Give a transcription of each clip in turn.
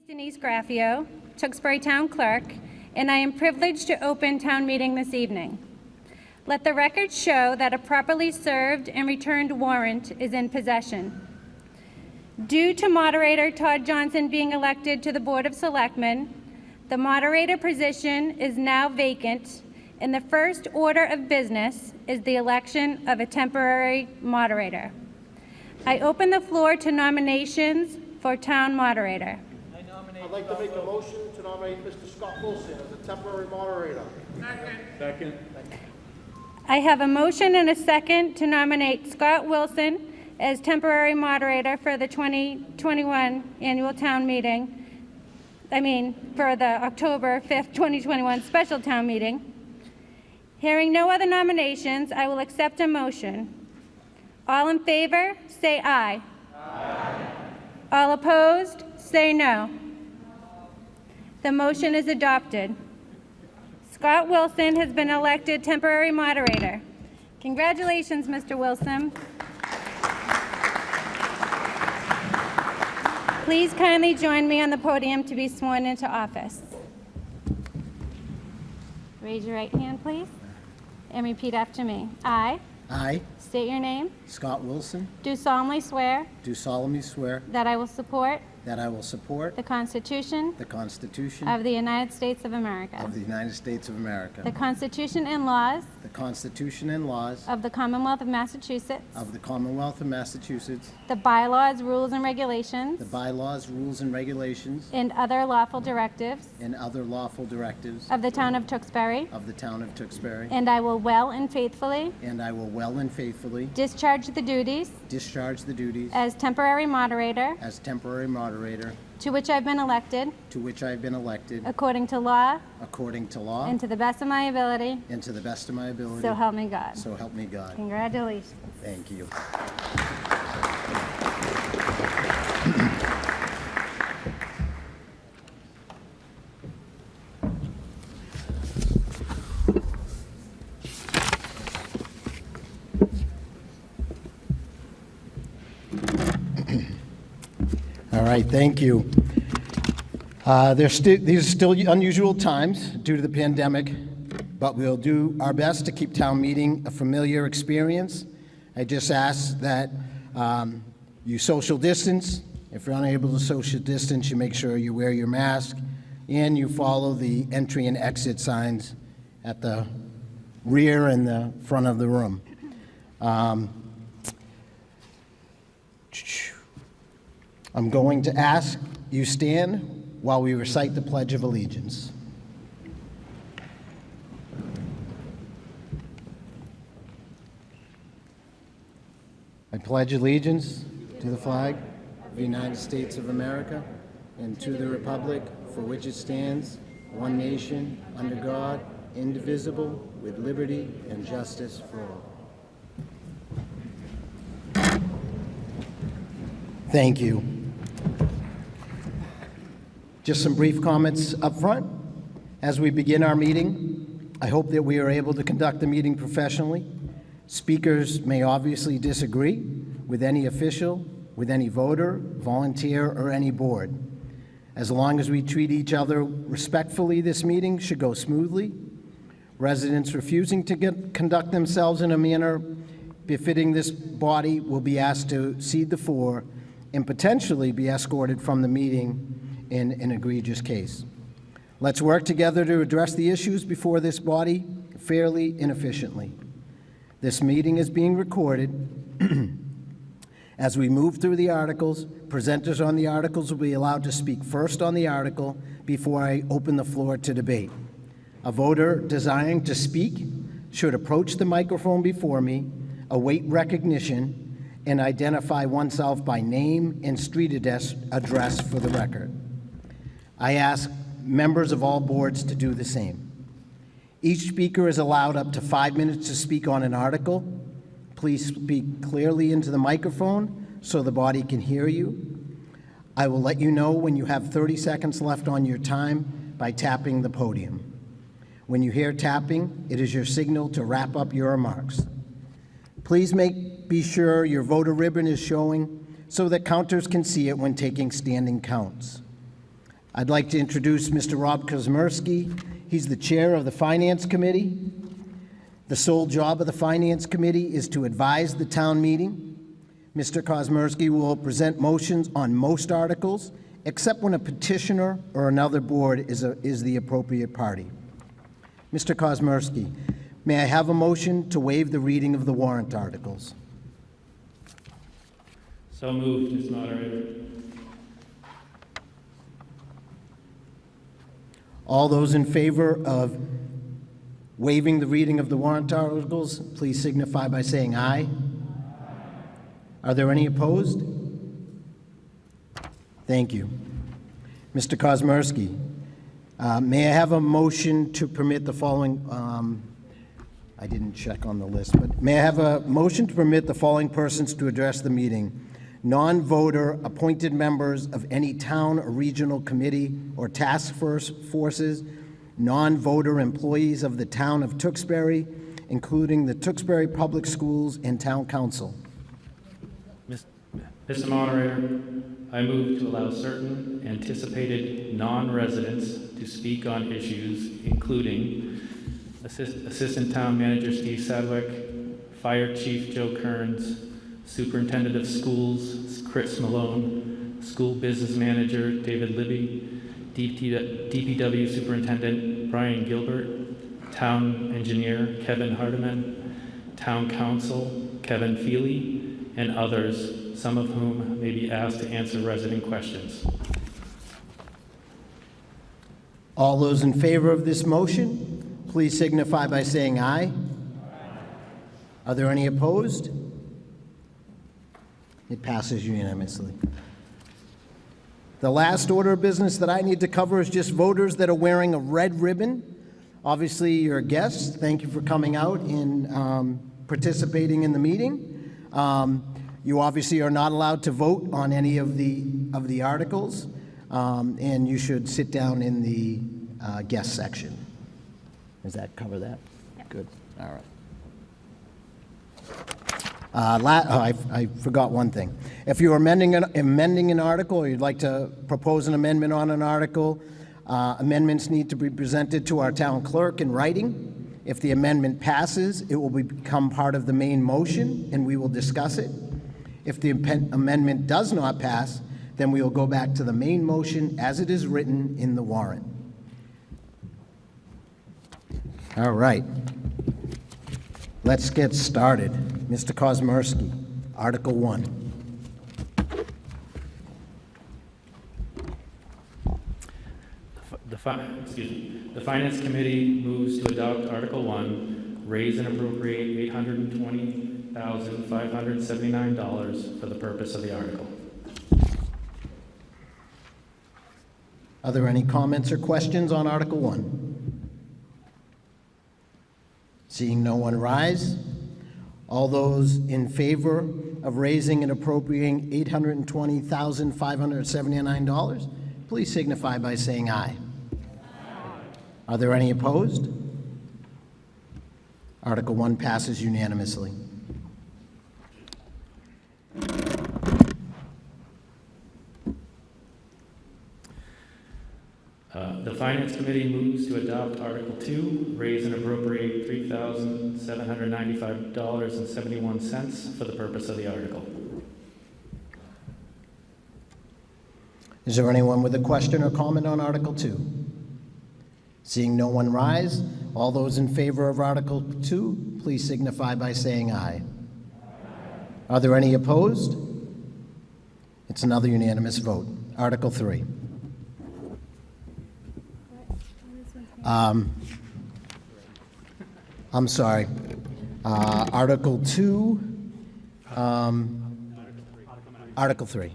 Denise Graffio, Tewksbury Town Clerk, and I am privileged to open town meeting this evening. Let the record show that a properly served and returned warrant is in possession. Due to Moderator Todd Johnson being elected to the Board of Selectmen, the Moderator position is now vacant, and the first order of business is the election of a temporary Moderator. I open the floor to nominations for Town Moderator. I'd like to make a motion to nominate Mr. Scott Wilson as a temporary moderator. Second. I have a motion and a second to nominate Scott Wilson as temporary moderator for the 2021 annual town meeting. For the October 5th, 2021 special town meeting. Hearing no other nominations, I will accept a motion. All in favor, say aye. Aye. All opposed, say no. The motion is adopted. Scott Wilson has been elected temporary moderator. Congratulations, Mr. Wilson. Please kindly join me on the podium to be sworn into office. Raise your right hand, please, and repeat after me. I state your name. Scott Wilson. Do solemnly swear Do solemnly swear that I will support that I will support the Constitution the Constitution of the United States of America, of the United States of America, the Constitution and laws the Constitution and laws of the Commonwealth of Massachusetts, of the Commonwealth of Massachusetts, the bylaws, rules, and regulations, the bylaws, rules, and regulations, and other lawful directives and other lawful directives of the town of Tewksbury, of the town of Tewksbury, and I will well and faithfully and I will well and faithfully discharge the duties discharge the duties as temporary moderator as temporary moderator to which I've been elected to which I have been elected according to law according to law and to the best of my ability, and to the best of my ability. so help me God. So help me God. Congratulations. Thank you. All right, thank you. These are still unusual times due to the pandemic, but we'll do our best to keep town meeting a familiar experience. I just ask that you social distance. If you're unable to social distance, you make sure you wear your mask and you follow the entry and exit signs at the rear and the front of the room. I'm going to ask you stand while we recite the Pledge of Allegiance. I pledge allegiance to the flag of the United States of America and to the republic for which it stands, one nation, under God, indivisible, with liberty and justice for all. Thank you. Just some brief comments up front. As we begin our meeting, I hope that we are able to conduct the meeting professionally. Speakers may obviously disagree with any official, with any voter, volunteer, or any board. As long as we treat each other respectfully, this meeting should go smoothly. Residents refusing to conduct themselves in a manner befitting this body will be asked to cede the floor and potentially be escorted from the meeting in an egregious case. Let's work together to address the issues before this body fairly and efficiently. This meeting is being recorded. As we move through the articles, presenters on the articles will be allowed to speak first on the article before I open the floor to debate. A voter desiring to speak should approach the microphone before me, await recognition, and identify oneself by name and street address for the record. I ask members of all boards to do the same. Each speaker is allowed up to 5 minutes to speak on an article. Please speak clearly into the microphone so the body can hear you. I will let you know when you have 30 seconds left on your time by tapping the podium. When you hear tapping, it is your signal to wrap up your remarks. Please be sure your voter ribbon is showing so that counters can see it when taking standing counts. I'd like to introduce Mr. Rob Kozmersky. He's the chair of the Finance Committee. The sole job of the Finance Committee is to advise the town meeting. Mr. Kozmersky will present motions on most articles, except when a petitioner or another board is the appropriate party. Mr. Kozmersky, may I have a motion to waive the reading of the warrant articles? So moved, Mr. Moderator. All those in favor of waiving the reading of the warrant articles, please signify by saying aye. Are there any opposed? Thank you. Mr. Kozmersky, may I have a motion to permit the following, I didn't check on the list, but may I have a motion to permit the following persons to address the meeting? Non-voter appointed members of any town or regional committee or task forces, non-voter employees of the town of Tewksbury, including the Tewksbury Public Schools and Town Council. Mr. Moderator, I move to allow certain anticipated non-residents to speak on issues including Assistant Town Manager Steve Sadwick, Fire Chief Joe Kearns, Superintendent of Schools Chris Malone, School Business Manager David Libby, DPW Superintendent Brian Gilbert, Town Engineer Kevin Hardiman, Town Council Kevin Feely, and others, some of whom may be asked to answer resident questions. All those in favor of this motion, please signify by saying aye. Are there any opposed? It passes unanimously. The last order of business that I need to cover is just voters that are wearing a red ribbon. Obviously, you're guests. Thank you for coming out and participating in the meeting. You obviously are not allowed to vote on any of the articles, and you should sit down in the guest section. Does that cover that? Yep. Good. All right. I forgot one thing. If you're amending an article, or you'd like to propose an amendment on an article, amendments need to be presented to our town clerk in writing. If the amendment passes, it will become part of the main motion, and we will discuss it. If the amendment does not pass, then we will go back to the main motion as it is written in the warrant. All right. Let's get started. Mr. Kozmersky, Article 1. The Finance Committee moves to adopt Article 1, raise and appropriate $820,579 for the purpose of the article. Are there any comments or questions on Article 1? Seeing no one rise, all those in favor of raising and appropriating $820,579, please signify by saying aye. Are there any opposed? Article 1 passes unanimously. The Finance Committee moves to adopt Article 2, raise and appropriate $3,795.71 for the purpose of the article. Is there anyone with a question or comment on Article 2? Seeing no one rise, all those in favor of Article 2, please signify by saying aye. Are there any opposed? It's another unanimous vote. Article 3. I'm sorry. Article 2. Article 3.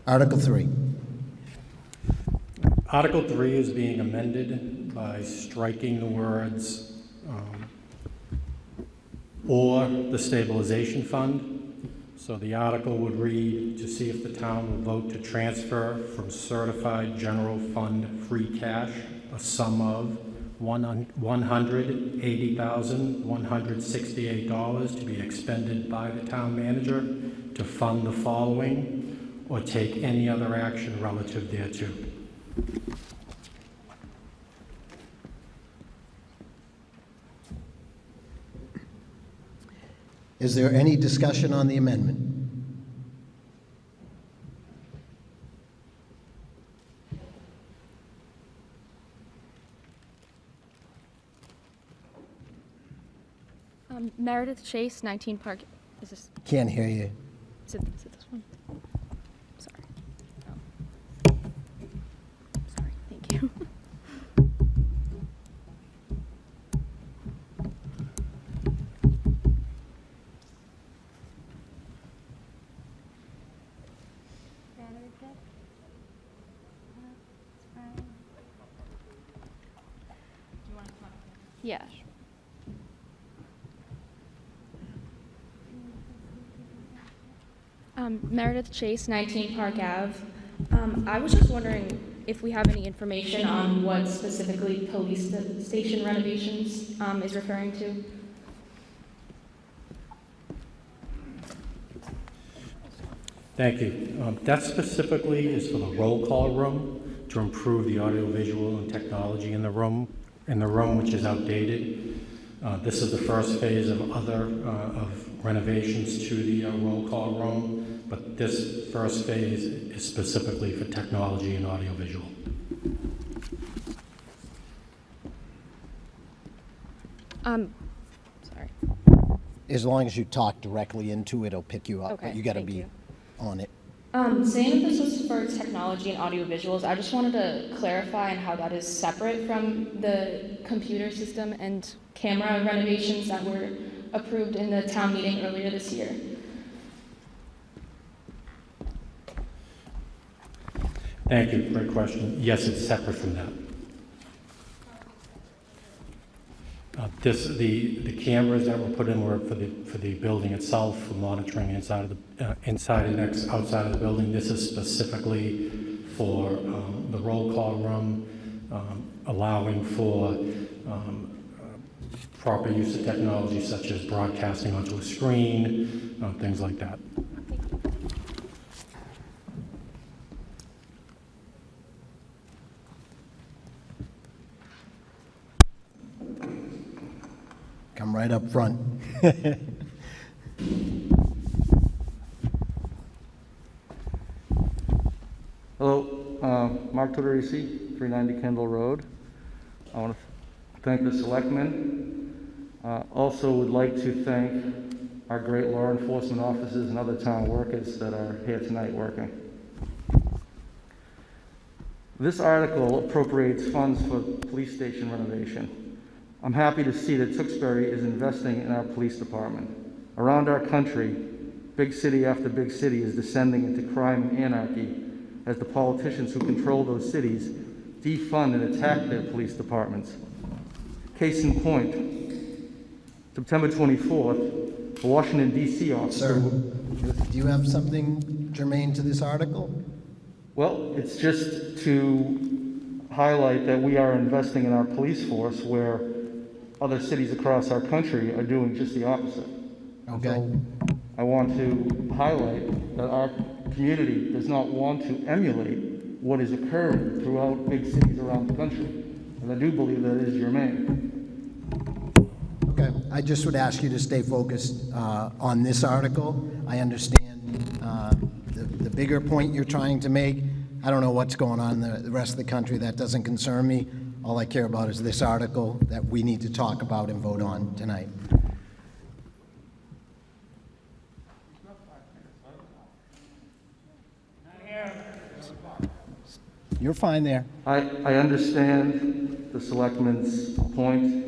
Article 3. Article 3 is being amended by striking the words or the stabilization fund. So the article would read, to see if the town will vote to transfer from certified general fund free cash a sum of $180,168 to be expended by the town manager to fund the following, or take any other action relative thereto. Is there any discussion on the amendment? Meredith Chase, 19 Park. Is Can't hear you. it this one? Sorry. Oh. Sorry. Thank you. Yeah. Meredith Chase, 19 Park Ave. I was just wondering if we have any information on what specifically police station renovations is referring to. Thank you. That specifically is for the roll call room to improve the audiovisual and technology in the room which is outdated. This is the first phase of of renovations to the roll call room, but this first phase is specifically for technology and audiovisual. Sorry. As long as you talk directly into it, it'll pick you up, Okay, but you gotta thank be you. on it. Saying that this was for technology and audiovisuals, I just wanted to clarify on how that is separate from the computer system and camera renovations that were approved in the town meeting earlier this year. Thank you. Great question. Yes, it's separate from that. The cameras that were put in were for the building itself, for monitoring inside and outside of the building. This is specifically for the roll call room, allowing for proper use of technology such as broadcasting onto a screen, things like that. Come right up front. Hello, Mark Tudor-AC, 390 Kendall Road. I want to thank the selectmen. Also would like to thank our great law enforcement officers and other town workers that are here tonight working. This article appropriates funds for police station renovation. I'm happy to see that Tewksbury is investing in our police department. Around our country, big city after big city is descending into crime and anarchy as the politicians who control those cities defund and attack their police departments. Case in point, September 24th, a Washington, D.C. officer... Sir, do you have something germane to this article? Well, it's just to highlight that we are investing in our police force where other cities across our country are doing just the opposite. Okay. So I want to highlight that our community does not want to emulate what is occurring throughout big cities around the country. And I do believe that is germane. Okay. I just would ask you to stay focused on this article. I understand the bigger point you're trying to make. I don't know what's going on in the rest of the country. That doesn't concern me. All I care about is this article that we need to talk about and vote on tonight. You're fine there. I understand the selectmen's point.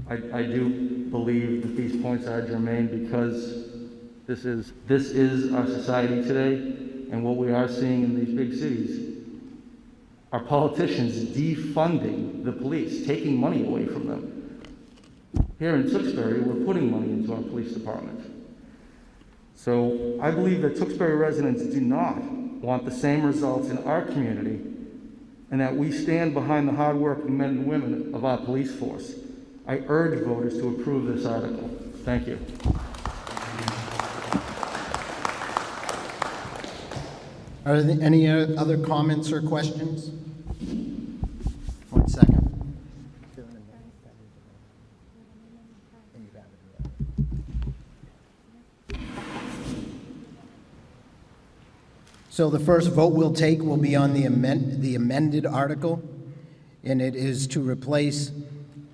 I do believe that these points are germane because this is our society today, and what we are seeing in these big cities are politicians defunding the police, taking money away from them. Here in Tewksbury, we're putting money into our police department. So I believe that Tewksbury residents do not want the same results in our community, and that we stand behind the hardworking men and women of our police force. I urge voters to approve this article. Thank you. Are there any other comments or questions? 1 second. So the first vote we'll take will be on the amended article, and it is to replace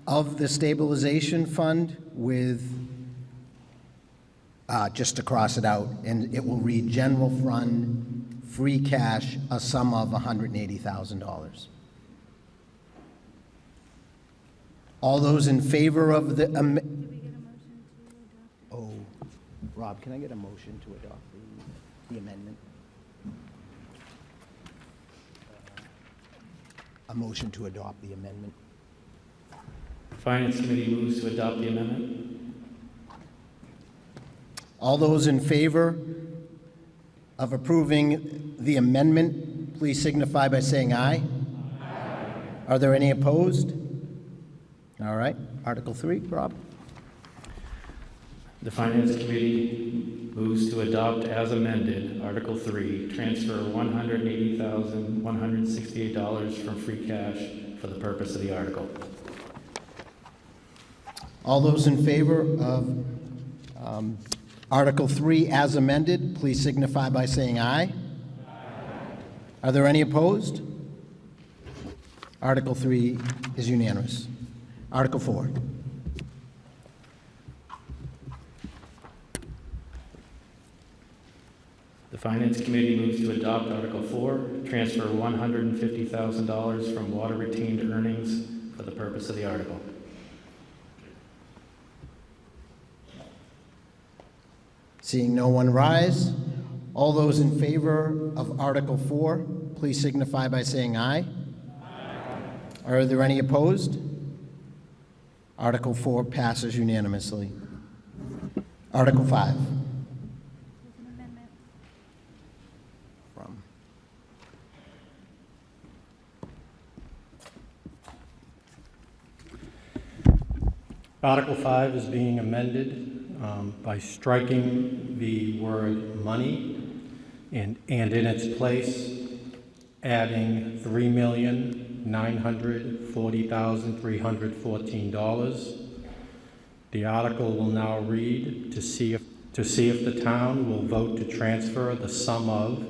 "of the stabilization fund" with, just to cross it out, and it will read "general fund, free cash, a sum of $180,000." All those in favor of the, oh, Rob, can I get a motion to adopt the amendment? A motion to adopt the amendment. Finance Committee moves to adopt the amendment. All those in favor of approving the amendment, please signify by saying aye. Aye. Are there any opposed? All right, Article 3, Rob. The Finance Committee moves to adopt as amended Article 3, transfer $180,168 from free cash for the purpose of the article. All those in favor of Article 3 as amended, please signify by saying aye. Aye. Are there any opposed? Article 3 is unanimous. Article 4. The Finance Committee moves to adopt Article 4, transfer $150,000 from water retained earnings for the purpose of the article. Seeing no one rise, all those in favor of Article 4, please signify by saying aye. Aye. Are there any opposed? Article 4 passes unanimously. Article 5. Article 5 is being amended by striking the word money and in its place adding $3,940,314. The article will now read to see if the town will vote to transfer the sum of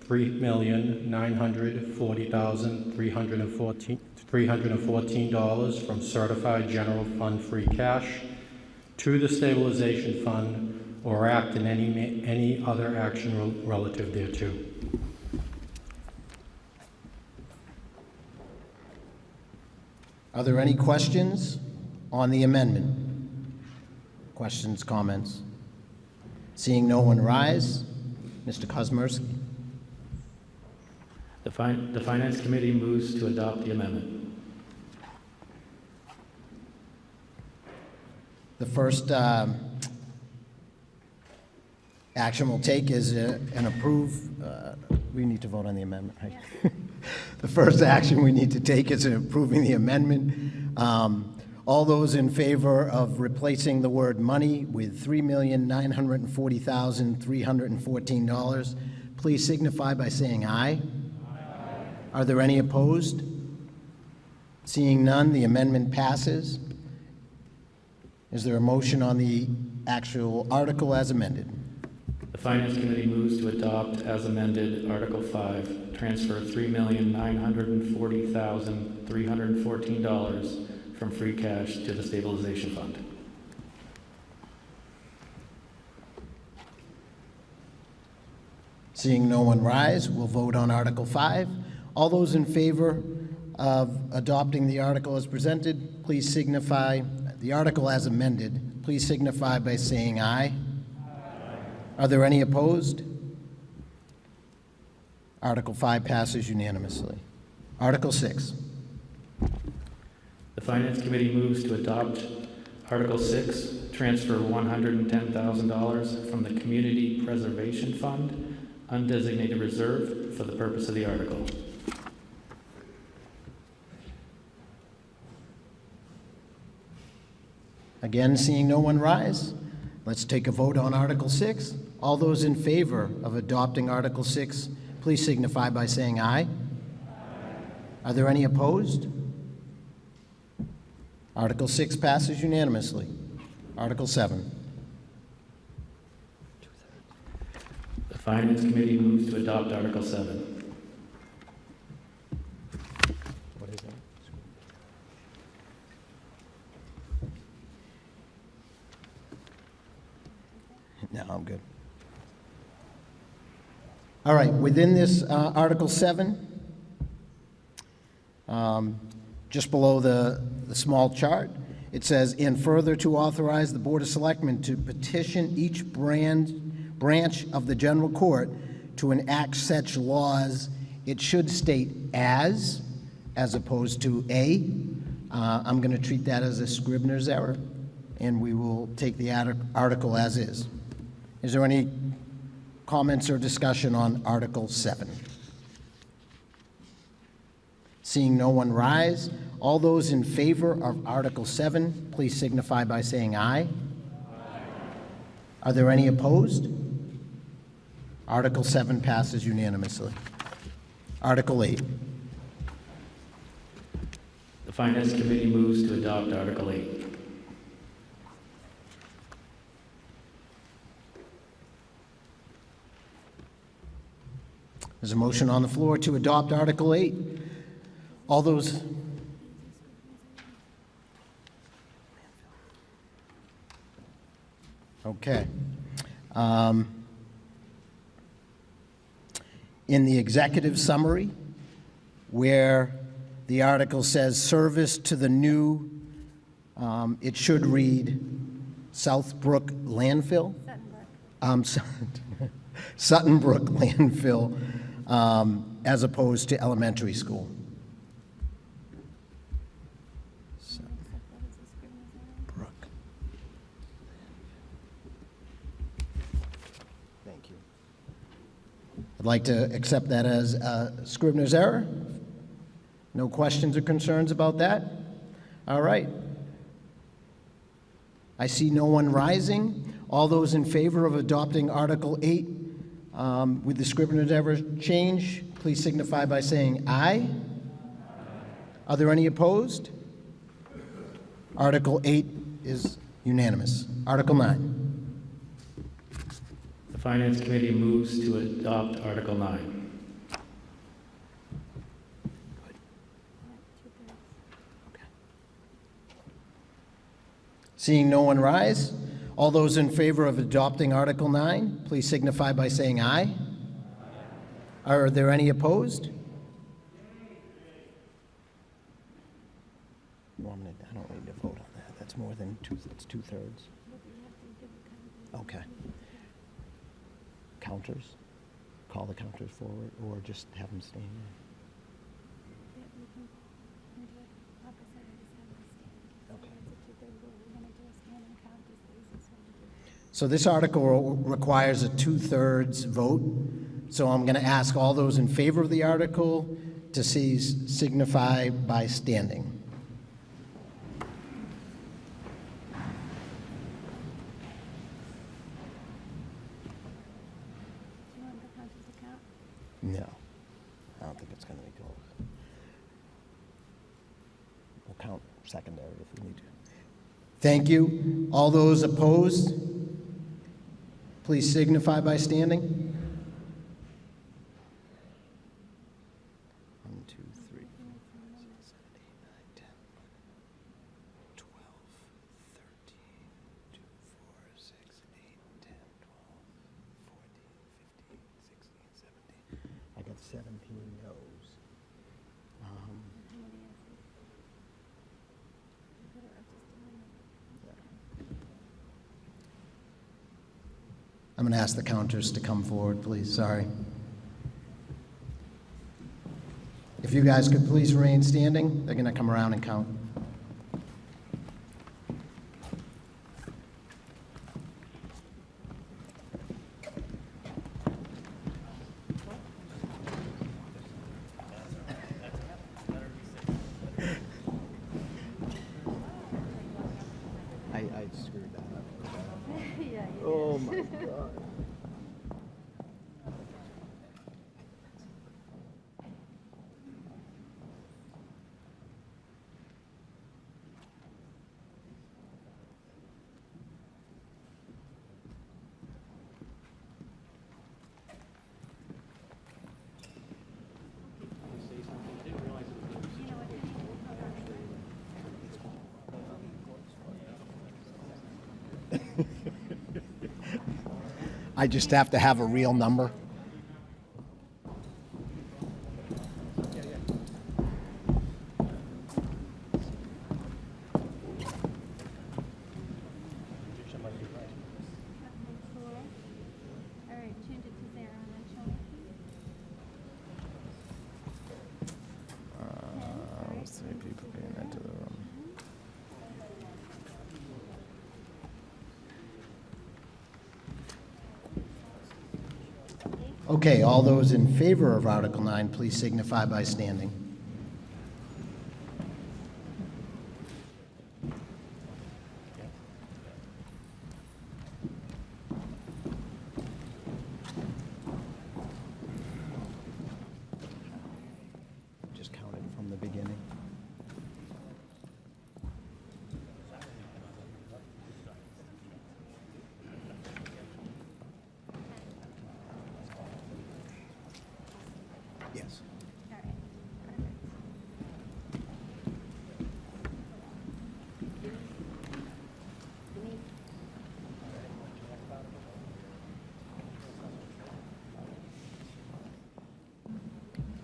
$3,940,314 from certified general fund free cash to the stabilization fund or act in any other action relative thereto. Are there any questions on the amendment? Questions, comments? Seeing no one rise, Mr. Kosmersky. The Finance Committee moves to adopt the amendment. The first action we'll take is an approve. We need to vote on the amendment, right? The first action we need to take is approving the amendment. All those in favor of replacing the word money with $3,940,314, please signify by saying aye. Aye. Are there any opposed? Seeing none, the amendment passes. Is there a motion on the actual article as amended? The Finance Committee moves to adopt as amended Article 5, transfer $3,940,314 from free cash to the stabilization fund. Seeing no one rise, we'll vote on Article 5. All those in favor of adopting the article as presented, please signify, the article as amended, please signify by saying aye. Aye. Are there any opposed? Article 5 passes unanimously. Article 6. The Finance Committee moves to adopt Article 6, transfer $110,000 from the Community Preservation Fund, undesignated reserve, for the purpose of the article. Again, seeing no one rise, let's take a vote on Article 6. All those in favor of adopting Article 6, please signify by saying aye. Are there any opposed? Article 6 passes unanimously. Article 7. The Finance Committee moves to adopt Article 7. What is that? No, I'm good. All right, within this Article 7, just below the small chart, it says, "And further to authorize the Board of Selectmen to petition each branch of the general court to enact such laws." It should state as opposed to a. I'm going to treat that as a Scribner's error, and we will take the article as is. Is there any comments or discussion on Article 7? Seeing no one rise, all those in favor of Article 7, please signify by saying aye. Are there any opposed? Article 7 passes unanimously. Article 8. The Finance Committee moves to adopt Article 8. There's a motion on the floor to adopt Article 8. All those... Okay. In the executive summary, where the article says service to the new, it should read Southbrook Landfill. Sutton Brook Landfill, as opposed to elementary school. Brook. Thank you. I'd like to accept that as a Scribner's error. No questions or concerns about that? All right. I see no one rising. All those in favor of adopting Article 8 with the Scribner's error change, please signify by saying aye. Are there any opposed? Article 8 is unanimous. Article 9. The Finance Committee moves to adopt Article 9. Seeing no one rise, all those in favor of adopting Article 9, please signify by saying aye. Are there any opposed? I don't need to vote on that. That's more than it's two-thirds. Okay. Counters? Call the counters forward, or just have them stand there? So this article requires a two-thirds vote. So I'm going to ask all those in favor of the article to signify by standing. No, I don't think it's going to be close. We'll count secondary if we need to. Thank you. All those opposed, please signify by standing. 1, 2, 3, 4, 5, 6, 7, 8, 9, 10, 12, 13, 2, 4, 6, 8, 10, 12, 14, 15, 16, 17. I got 17 no's. I'm going to ask the counters to come forward, please. Sorry. If you guys could please remain standing, they're going to come around and count. I screwed that up. Oh my God. I just have to have a real number. All right, change it to 0 and then show me. Let's see, people being into the room. Okay, all those in favor of Article 9, please signify by standing. Just count it from the beginning. Yes. All right.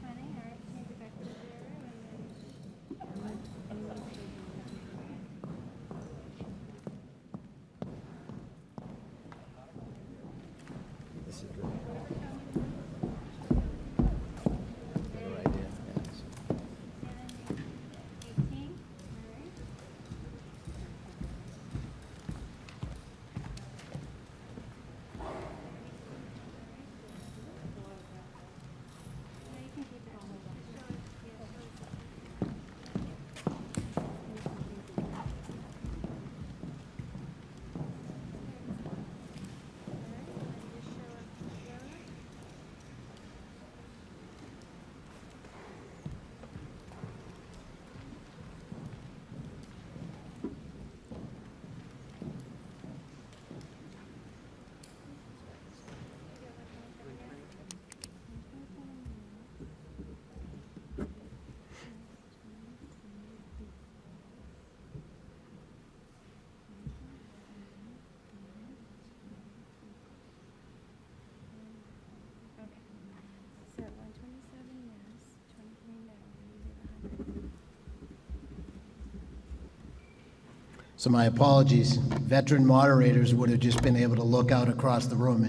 Funny, all right, change it back to 0 and then. This is good. Better idea, yes. 18, all right. No, you can keep it all. So 127 yes, 23 no, we leave 100. So my apologies. Veteran moderators would have just been able to look out across the room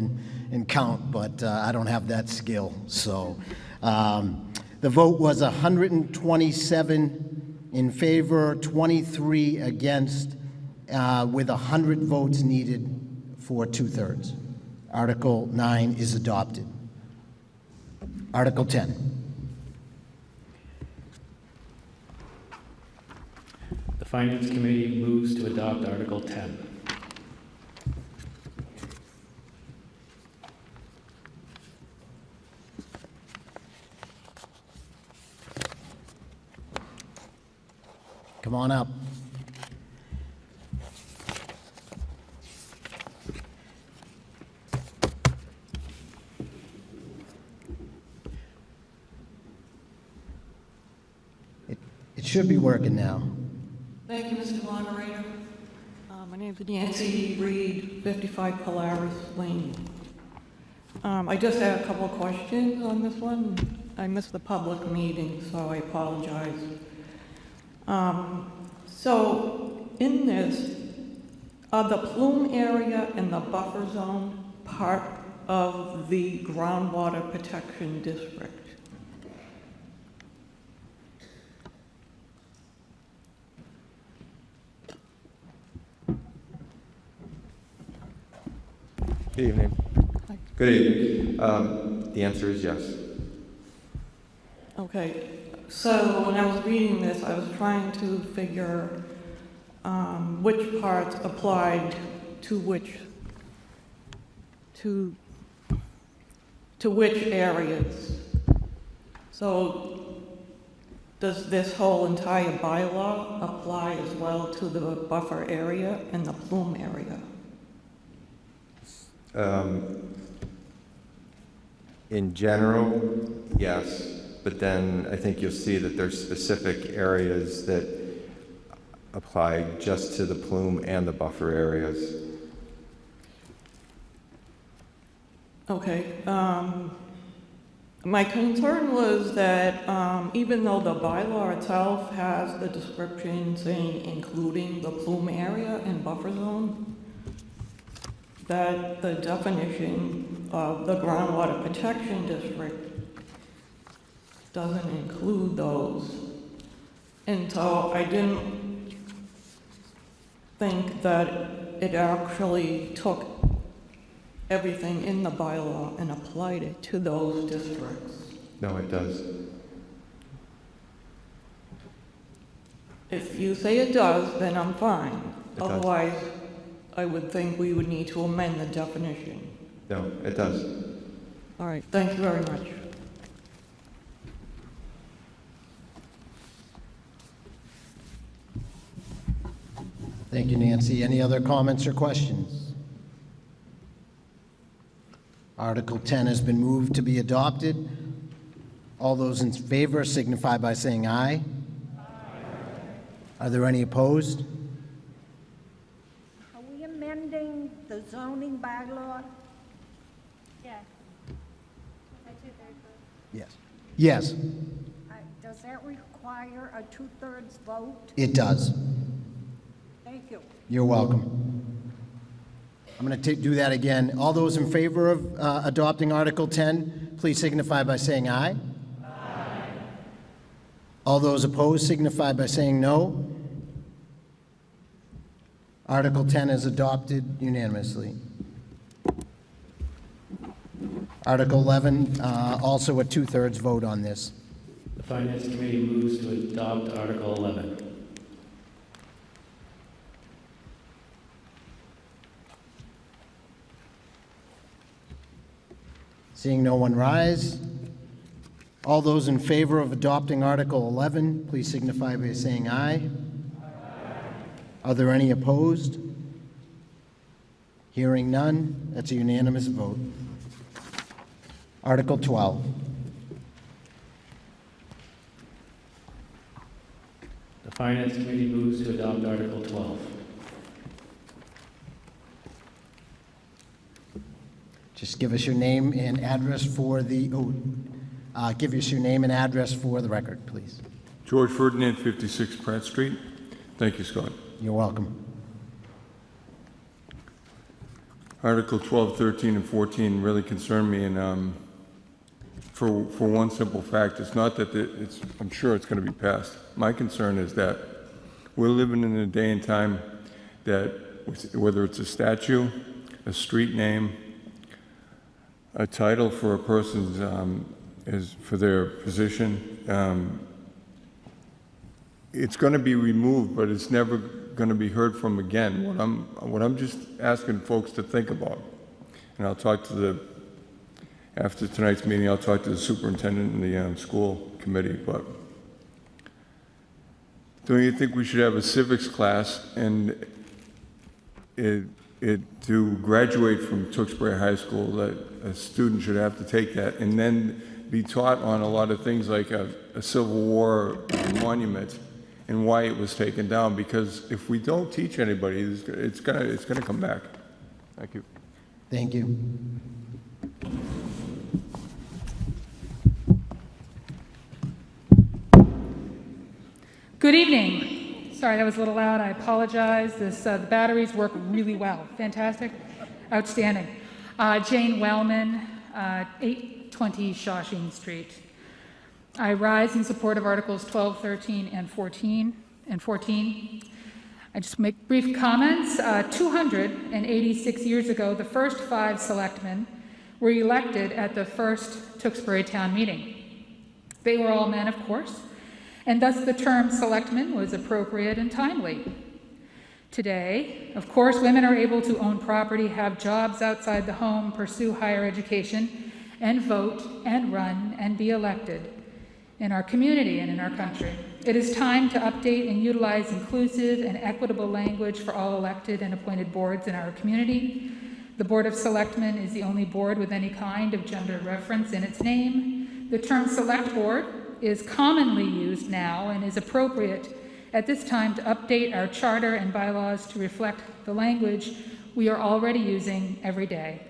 and count, but I don't have that skill. So the vote was 127 in favor, 23 against, with 100 votes needed for 2/3. Article 9 is adopted. Article 10. The Finance Committee moves to adopt Article 10. Come on up. It should be working now. Thank you, Mr. Moderator. My name is Nancy Reed, 55 Polaris Lane. I just had a couple of questions on this one. I missed the public meeting, so I apologize. So in this, are the plume area and the buffer zone part of the groundwater protection district? Good evening. Hi. Good evening. The answer is yes. Okay, so when I was reading this, I was trying to figure which parts applied to which areas. So does this whole entire bylaw apply as well to the buffer area and the plume area? In general, yes, but then I think you'll see that there's specific areas that apply just to the plume and the buffer areas. Okay. My concern was that even though the bylaw itself has the description saying including the plume area and buffer zone, that the definition of the groundwater protection district doesn't include those. And so I didn't think that it actually took everything in the bylaw and applied it to those districts. No, it does. If you say it does, then I'm fine. It does. Otherwise, I would think we would need to amend the definition. No, it does. All right, thank you very much. Thank you, Nancy. Any other comments or questions? Article 10 has been moved to be adopted. All those in favor signify by saying aye. Are there any opposed? Are we amending the zoning bylaw? Yeah. By 2/3 vote. Yes. Yes, Does that require a 2/3 vote? it does. Thank you. You're welcome. I'm going to do that again. All those in favor of adopting Article 10, please signify by saying aye. Aye. All those opposed signify by saying no. Article 10 is adopted unanimously. Article 11, also a 2/3 vote on this. The Finance Committee moves to adopt Article 11. Seeing no one rise, all those in favor of adopting Article 11, please signify by saying aye. Aye. Are there any opposed? Hearing none, that's a unanimous vote. Article 12. The Finance Committee moves to adopt Article 12. Just give us your name and address for the, give us your name and address for the record, please. George Ferdinand, 56 Pratt Street. Thank you, Scott. You're welcome. Article 12, 13, and 14 really concern me, and for one simple fact, it's not that I'm sure it's going to be passed. My concern is that we're living in a day and time that whether it's a statue, a street name, a title for a person's for their position, it's going to be removed, but it's never going to be heard from again. What I'm just asking folks to think about, and I'll talk to after tonight's meeting, I'll talk to the superintendent and the school committee, but don't you think we should have a civics class and to graduate from Tewksbury High School, that a student should have to take that and then be taught on a lot of things like a Civil War monument and why it was taken down? Because if we don't teach anybody, it's gonna come back. Thank you. Thank you. Good evening. Sorry, that was a little loud. I apologize. The batteries work really well. Fantastic. Outstanding. Jane Wellman, 820 Shawshene Street. I rise in support of Articles 12, 13, and 14. I just make brief comments. 286 years ago, the first 5 selectmen were elected at the first Tewksbury town meeting. They were all men, of course, and thus the term selectman was appropriate and timely. Today, of course, women are able to own property, have jobs outside the home, pursue higher education, and vote and run and be elected in our community and in our country. It is time to update and utilize inclusive and equitable language for all elected and appointed boards in our community. The Board of Selectmen is the only board with any kind of gender reference in its name. The term select board is commonly used now and is appropriate at this time to update our charter and bylaws to reflect the language we are already using every day.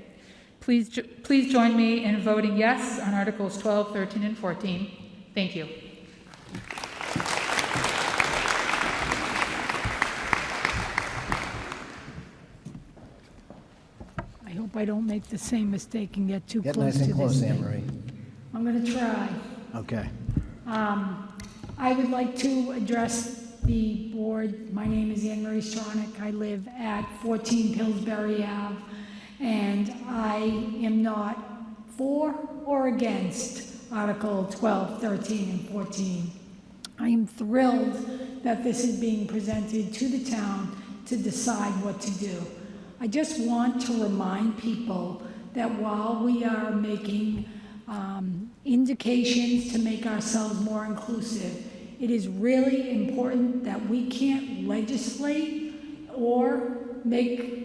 Please join me in voting yes on Articles 12, 13, and 14. Thank you. I hope I don't make the same mistake and get too Get close nice to and close, this Anne thing. Marie. I'm going to try. Okay. I would like to address the board. My name is Anne Marie Stronach. I live at 14 Pillsbury Ave, and I am not for or against Article 12, 13, and 14. I am thrilled that this is being presented to the town to decide what to do. I just want to remind people that while we are making indications to make ourselves more inclusive, it is really important that we can't legislate or make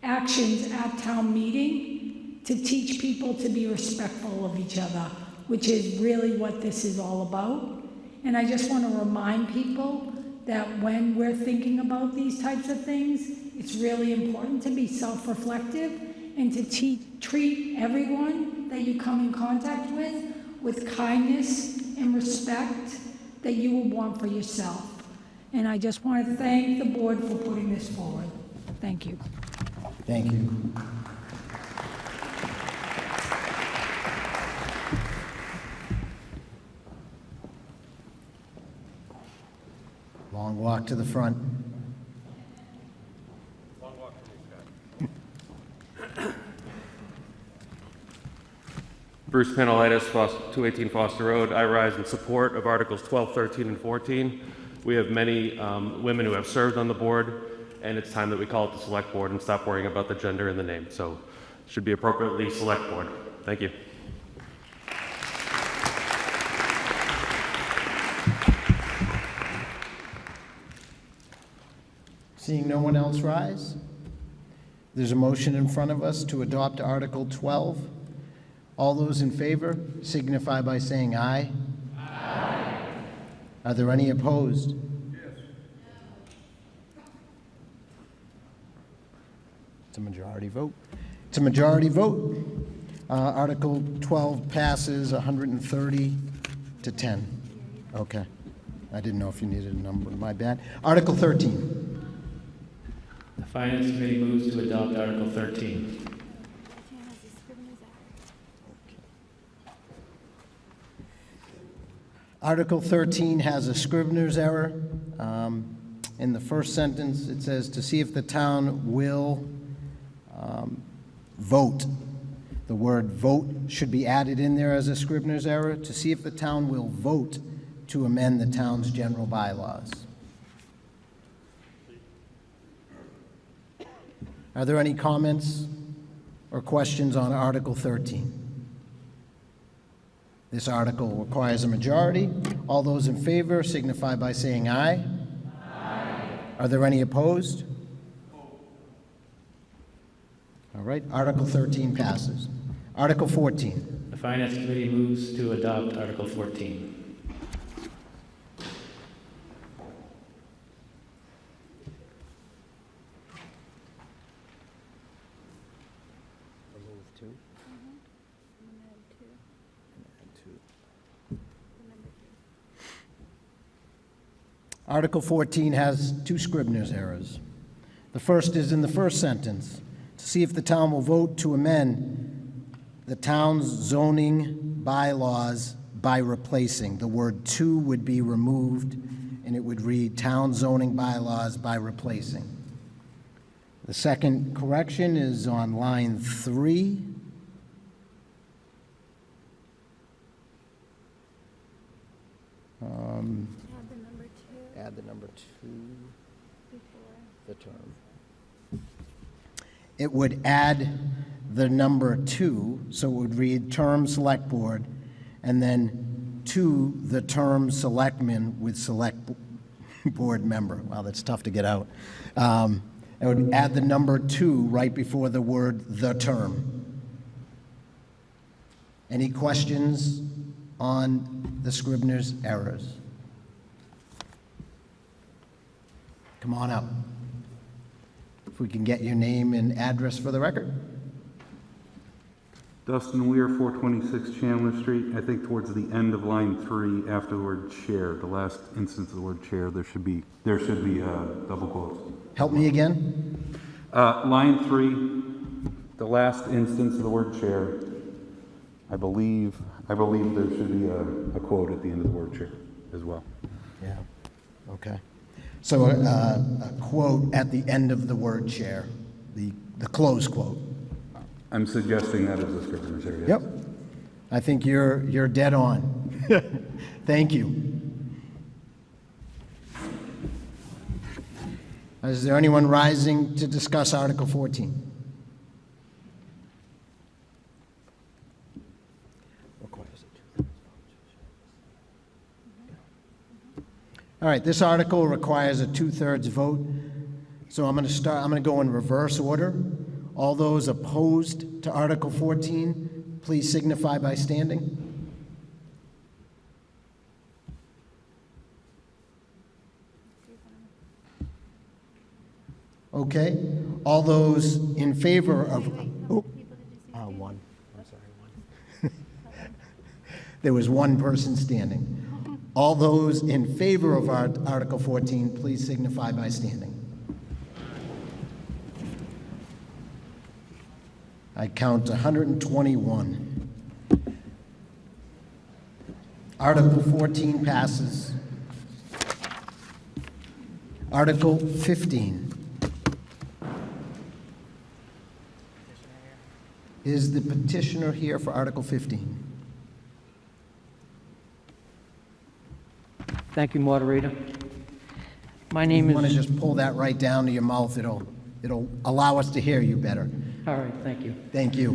actions at town meeting to teach people to be respectful of each other, which is really what this is all about. And I just want to remind people that when we're thinking about these types of things, it's really important to be self-reflective and to treat everyone that you come in contact with kindness and respect that you would want for yourself. And I just want to thank the board for putting this forward. Thank you. Thank you. Long walk to the front. Bruce Panelitis, 218 Foster Road. I rise in support of Articles 12, 13, and 14. We have many women who have served on the board, and it's time that we call it the Select Board and stop worrying about the gender in the name. So it should be appropriately Select Board. Thank you. Seeing no one else rise, there's a motion in front of us to adopt Article 12. All those in favor signify by saying aye. Aye. Are there any opposed? Yes. It's a majority vote. It's a majority vote. Article 12 passes 130 to 10. Okay. I didn't know if you needed a number. My bad. Article 13. The Finance Committee moves to adopt Article 13. Article 13 has a scrivener's error. In the first sentence, it says, to see if the town will vote. The word vote should be added in there as a scrivener's error, to see if the town will vote to amend the town's general bylaws. Are there any comments or questions on Article 13? This article requires a majority. All those in favor signify by saying aye. Aye. Are there any opposed? All right, Article 13 passes. Article 14. The Finance Committee moves to adopt Article 14. Article 14 has two scrivener's errors. The first is in the first sentence, to see if the town will vote to amend the town's zoning bylaws by replacing. The word "to" would be removed, and it would read town zoning bylaws by replacing. The second correction is on line 3. Add the number 2 before the term. It would add the number 2, so it would read term select board, and then to the term selectman with select board member. Wow, that's tough to get out. It would add the number 2 right before the word the term. Any questions on the scrivener's errors? Come on up. If we can get your name and address for the record. Dustin Weir, 426 Chandler Street. I think towards the end of line 3, after the word chair, the last instance of the word chair, there should be double quotes. Help me again? Line 3, the last instance of the word chair. I believe there should be a quote at the end of the word chair as well. Yeah, okay. So a quote at the end of the word chair, the close quote. I'm suggesting that as a Scrivener's error. Yes. Yep. I think you're dead on. Thank you. Is there anyone rising to discuss Article 14? All right, this article requires a 2/3 vote, so I'm going to go in reverse order. All those opposed to Article 14, please signify by standing. Okay, all those in favor of, one, I'm sorry, one. There was one person standing. All those in favor of Article 14, please signify by standing. I count 121. Article 14 passes. Article 15. Is the petitioner here for Article 15? Thank you, Moderator. My name is... You want to just pull that right down to your mouth. It'll allow us to hear you better. All right, thank you. Thank you.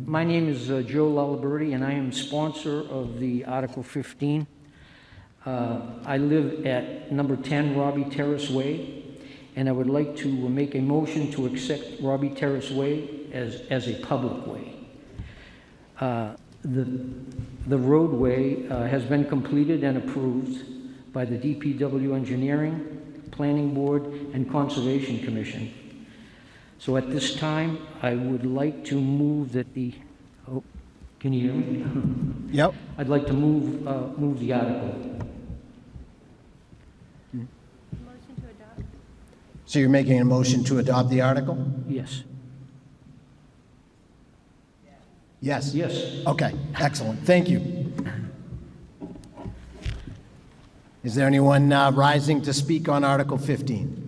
My name is Joe Laliberti, and I am sponsor of the Article 15. I live at number 10 Robbie Terrace Way, and I would like to make a motion to accept Robbie Terrace Way as a public way. The roadway has been completed and approved by the DPW Engineering, Planning Board, and Conservation Commission. So at this time, I would like to move that the, can you hear me? Yep. I'd like to move the article. So you're making a motion to adopt the article? Yes. Yes? Yes. Okay, excellent. Thank you. Is there anyone rising to speak on Article 15?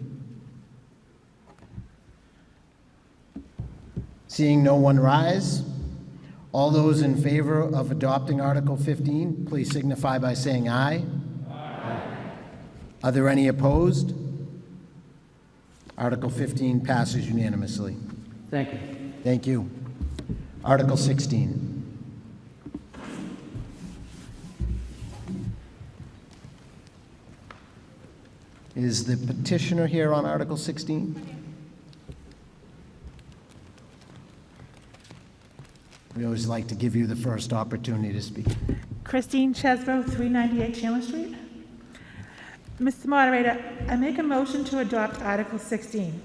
Seeing no one rise, all those in favor of adopting Article 15, please signify by saying aye. Aye. Are there any opposed? Article 15 passes unanimously. Thank you. Thank you. Article 16. Is the petitioner here on Article 16? We always like to give you the first opportunity to speak. Christine Chesbro, 398 Chandler Street. Mr. Moderator, I make a motion to adopt Article 16.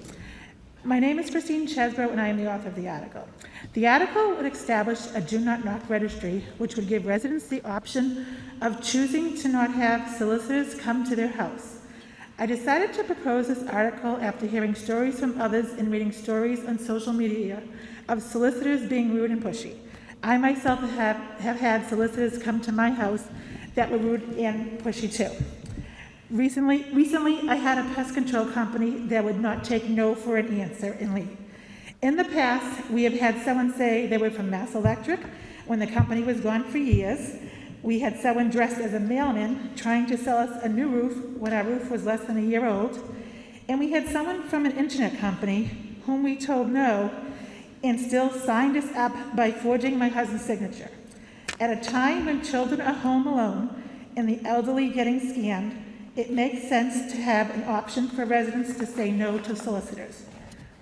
My name is Christine Chesbro, and I am the author of the article. The article would establish a do not knock registry, which would give residents the option of choosing to not have solicitors come to their house. I decided to propose this article after hearing stories from others and reading stories on social media of solicitors being rude and pushy. I myself have had solicitors come to my house that were rude and pushy too. Recently, I had a pest control company that would not take no for an answer and leave. In the past, we have had someone say they were from Mass Electric when the company was gone for years. We had someone dressed as a mailman trying to sell us a new roof when our roof was less than a year old. And we had someone from an internet company whom we told no and still signed us up by forging my husband's signature. At a time when children are home alone and the elderly getting scammed, it makes sense to have an option for residents to say no to solicitors.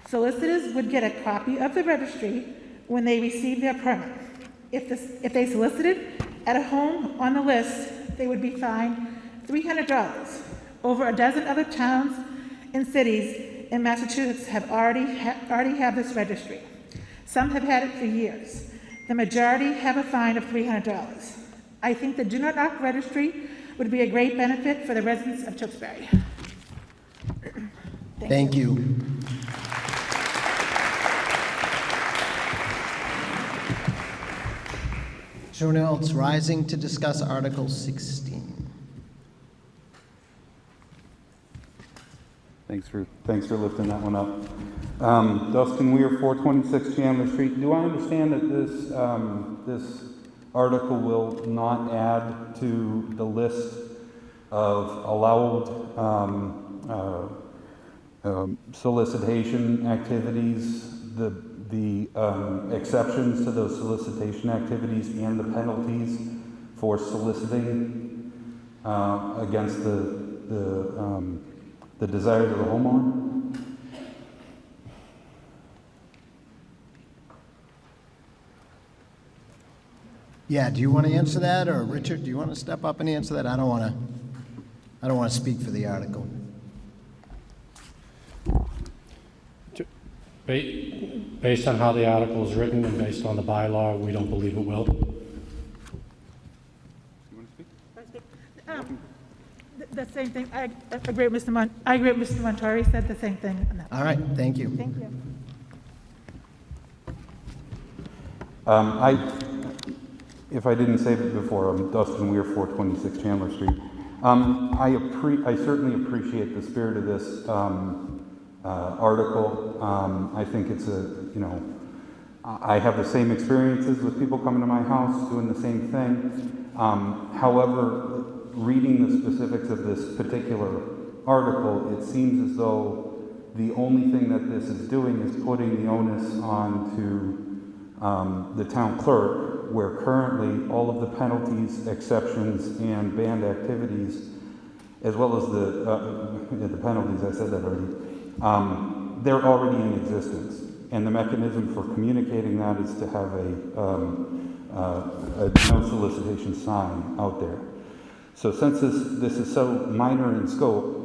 Solicitors would get a copy of the registry when they receive their permit. If they solicited at a home on the list, they would be fined $300. Over a dozen other towns and cities in Massachusetts have already have this registry. Some have had it for years. The majority have a fine of $300. I think the Do Not Knock registry would be a great benefit for the residents of Tewksbury. Thank you. Is anyone else rising to discuss Article 16? Thanks for lifting that one up. Dustin Weir, 426 Chandler Street. Do I understand that this article will not add to the list of allowed solicitation activities, the exceptions to those solicitation activities and the penalties for soliciting against the desires of the homeowner? Yeah, do you want to answer that, or Richard, do you want to step up and answer that? I don't want to speak for the article. Based on how the article is written and based on the bylaw, we don't believe it will. The same thing. I agree with Mr. Montori said the same thing. On that. All right, thank you. Thank you. If I didn't say it before, I'm Dustin Weir, 426 Chandler Street. I certainly appreciate the spirit of this article. I think it's I have the same experiences with people coming to my house doing the same thing. However, reading the specifics of this particular article, it seems as though the only thing that this is doing is putting the onus onto the town clerk, where currently all of the penalties, exceptions, and banned activities, as well as the penalties, I said that already, they're already in existence. And the mechanism for communicating that is to have a no solicitation sign out there. So since this is so minor in scope,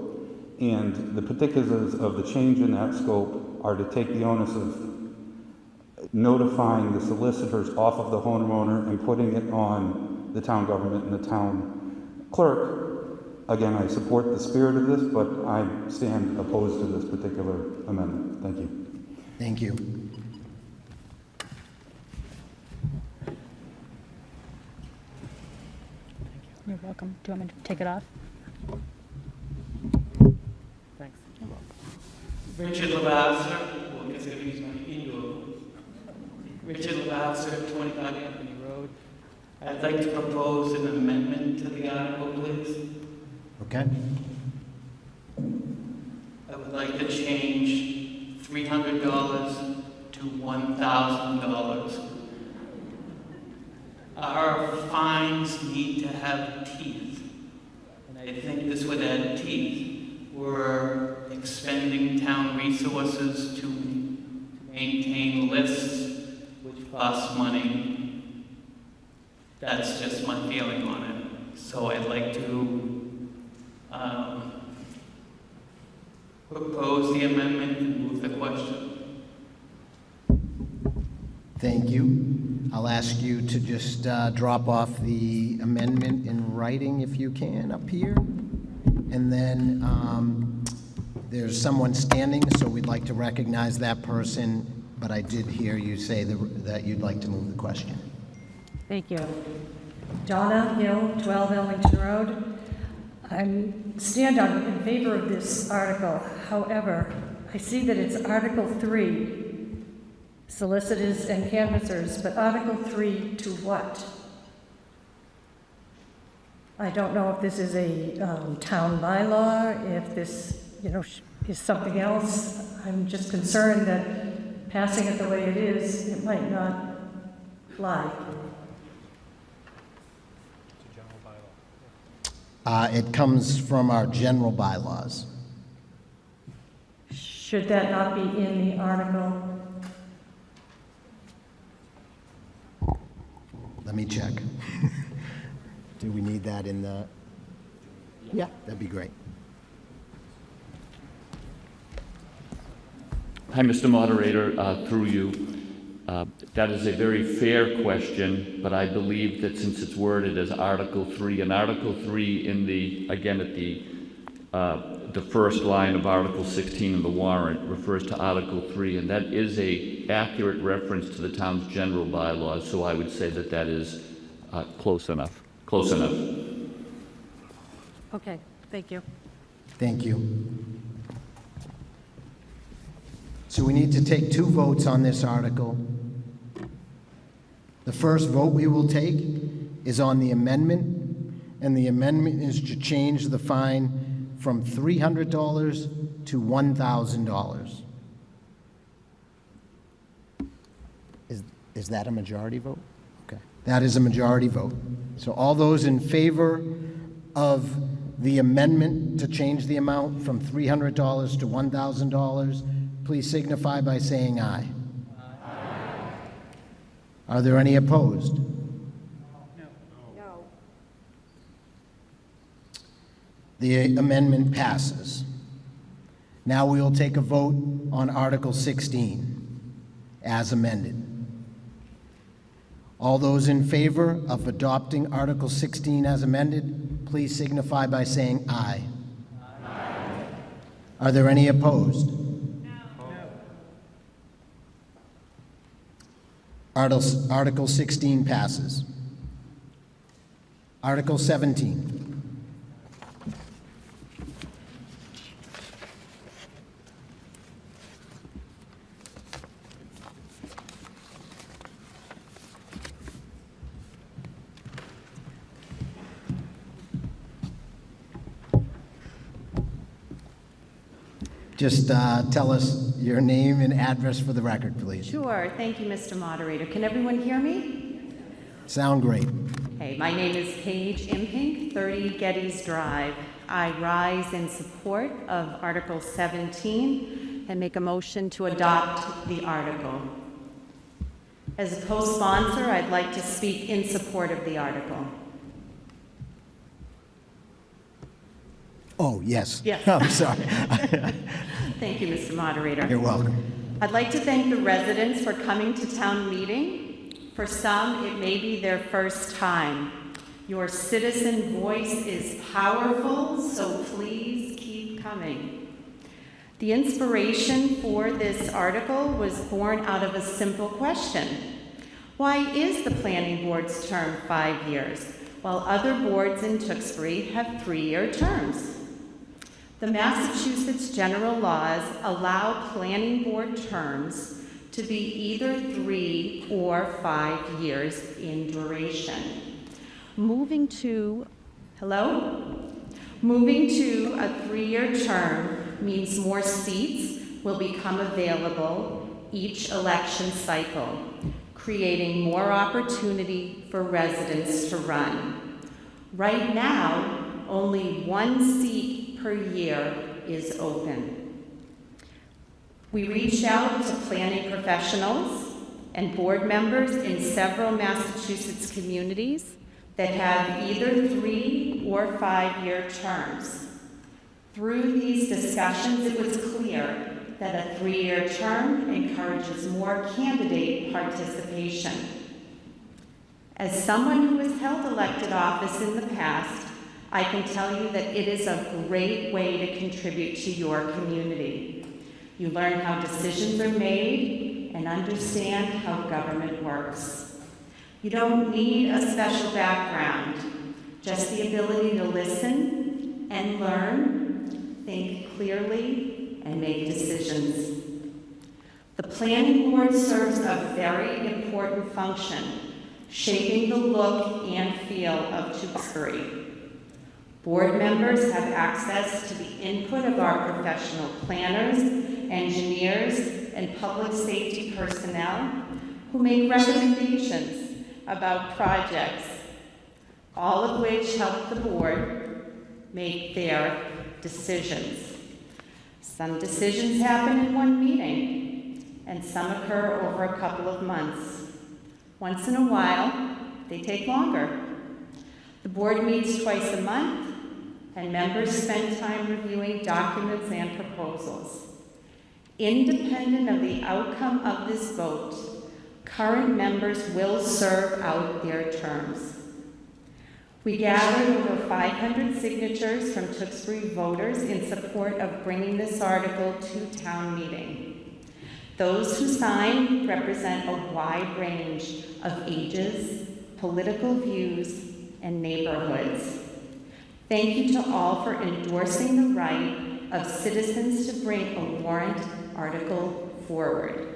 and the particulars of the change in that scope are to take the onus of notifying the solicitors off of the homeowner and putting it on the town government and the town clerk, again, I support the spirit of this, but I stand opposed to this particular amendment. Thank you. Thank you. You're welcome. Do you want me to take it off? Thanks. You're welcome. Richard Lavazza, well, because I'm using my indoor. Richard Lavazza, 25 Anthony Road. I'd like to propose an amendment to the article, please. Okay. I would like to change $300 to $1,000. Our fines need to have teeth, and I think this would add teeth. We're expending town resources to maintain lists, which costs money. That's just my feeling on it. So I'd like to propose the amendment and move the question. Thank you. I'll ask you to just drop off the amendment in writing if you can up here. And then there's someone standing, so we'd like to recognize that person, but I did hear you say that you'd like to move the question. Thank you. Donna Hill, 12 Ellington Road. I stand in favor of this article. However, I see that it's Article 3, solicitors and canvassers, but Article 3 to what? I don't know if this is a town bylaw, if this, is something else. I'm just concerned that passing it the way it is, it might not fly. It comes from our general bylaws. Should that not be in the article? Let me check. Do we need that in the? Yeah, that'd be great. Hi, Mr. Moderator, through you. That is a very fair question, but I believe that since it's worded as Article 3, and Article 3 in the, again, at the first line of Article 16 of the warrant refers to Article 3, and that is a accurate reference to the town's general bylaws, so I would say that that is close enough. Close enough. Okay, thank you. Thank you. So we need to take 2 votes on this article. The first vote we will take is on the amendment, and the amendment is to change the fine from $300 to $1,000. Is that a majority vote? Okay. That is a majority vote. So all those in favor of the amendment to change the amount from $300 to $1,000, please signify by saying aye. Aye. Are there any opposed? No. The amendment passes. Now we will take a vote on Article 16 as amended. All those in favor of adopting Article 16 as amended, please signify by saying aye. Aye. Are there any opposed? Article 16 passes. Article 17. Just tell us your name and address for the record, please. Sure. Thank you, Mr. Moderator. Can everyone hear me? Sound great. Hey, my name is Paige Impink, 30 Gettys Drive. I rise in support of Article 17 and make a motion to adopt the article. As a co-sponsor, I'd like to speak in support of the article. Oh, yes. Yes. I'm sorry. Thank you, Mr. Moderator. You're welcome. I'd like to thank the residents for coming to town meeting. For some, it may be their first time. Your citizen voice is powerful, so please keep coming. The inspiration for this article was born out of a simple question. Why is the planning board's term 5 years, while other boards in Tewksbury have 3-year terms? The Massachusetts general laws allow planning board terms to be either 3 or 5 years in duration. Moving to a 3-year term means more seats will become available each election cycle, creating more opportunity for residents to run. Right now, only 1 seat per year is open. We reached out to planning professionals and board members in several Massachusetts communities that have either 3 or 5-year terms. Through these discussions, it was clear that a 3-year term encourages more candidate participation. As someone who has held elected office in the past, I can tell you that it is a great way to contribute to your community. You learn how decisions are made and understand how government works. You don't need a special background, just the ability to listen and learn, think clearly, and make decisions. The planning board serves a very important function, shaping the look and feel of Tewksbury. Board members have access to the input of our professional planners, engineers, and public safety personnel who make recommendations about projects, all of which help the board make their decisions. Some decisions happen in one meeting, and some occur over a couple of months. Once in a while, they take longer. The board meets twice a month, and members spend time reviewing documents and proposals. Independent of the outcome of this vote, Current members will serve out their terms. We gathered over 500 signatures from Tewksbury voters in support of bringing this article to town meeting. Those who signed represent a wide range of ages, political views, and neighborhoods. Thank you to all for endorsing the right of citizens to bring a warrant article forward.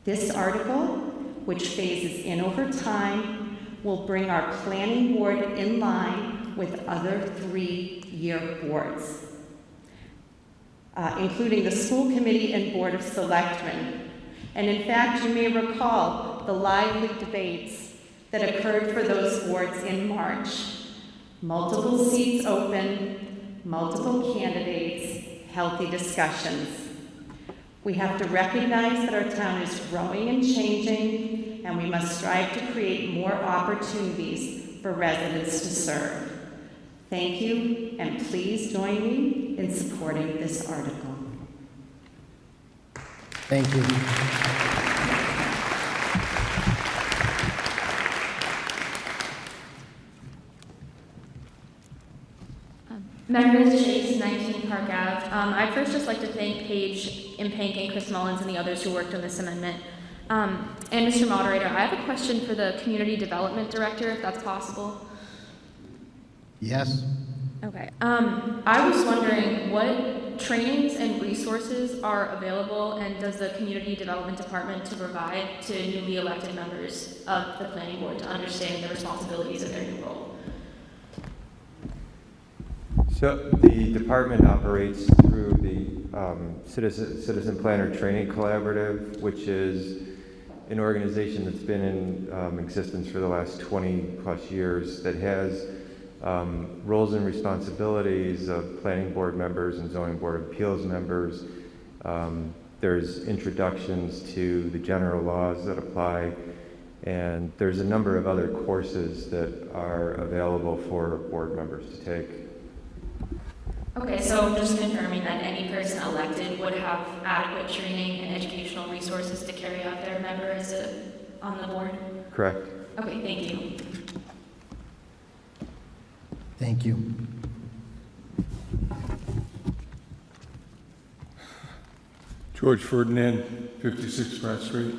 This article, which phases in over time, will bring our planning board in line with other 3-year boards, including the school committee and board of selectmen. And in fact, you may recall the lively debates that occurred for those boards in March. Multiple seats open, multiple candidates, healthy discussions. We have to recognize that our town is growing and changing, and we must strive to create more opportunities for residents to serve. Thank you, and please join me in supporting this article. Thank you. Meredith Chase, 19 Park Ave. I'd first just like to thank Paige Impink and Chris Mullins and the others who worked on this amendment. And Mr. Moderator, I have a question for the Community Development Director, if that's possible. Yes. Okay. I was wondering what trainings and resources are available and does the Community Development Department to provide to newly elected members of the Planning Board to understand the responsibilities of their new role? So the department operates through the Citizen Planner Training Collaborative, which is an organization that's been in existence for the last 20 plus years that has roles and responsibilities of planning board members and zoning board of appeals members. There's introductions to the general laws that apply, and there's a number of other courses that are available for board members to take. Okay, so just confirming that any person elected would have adequate training and educational resources to carry out their member on the board? Correct. Okay, thank you. Thank you. George Ferdinand, 56 Pratt Street.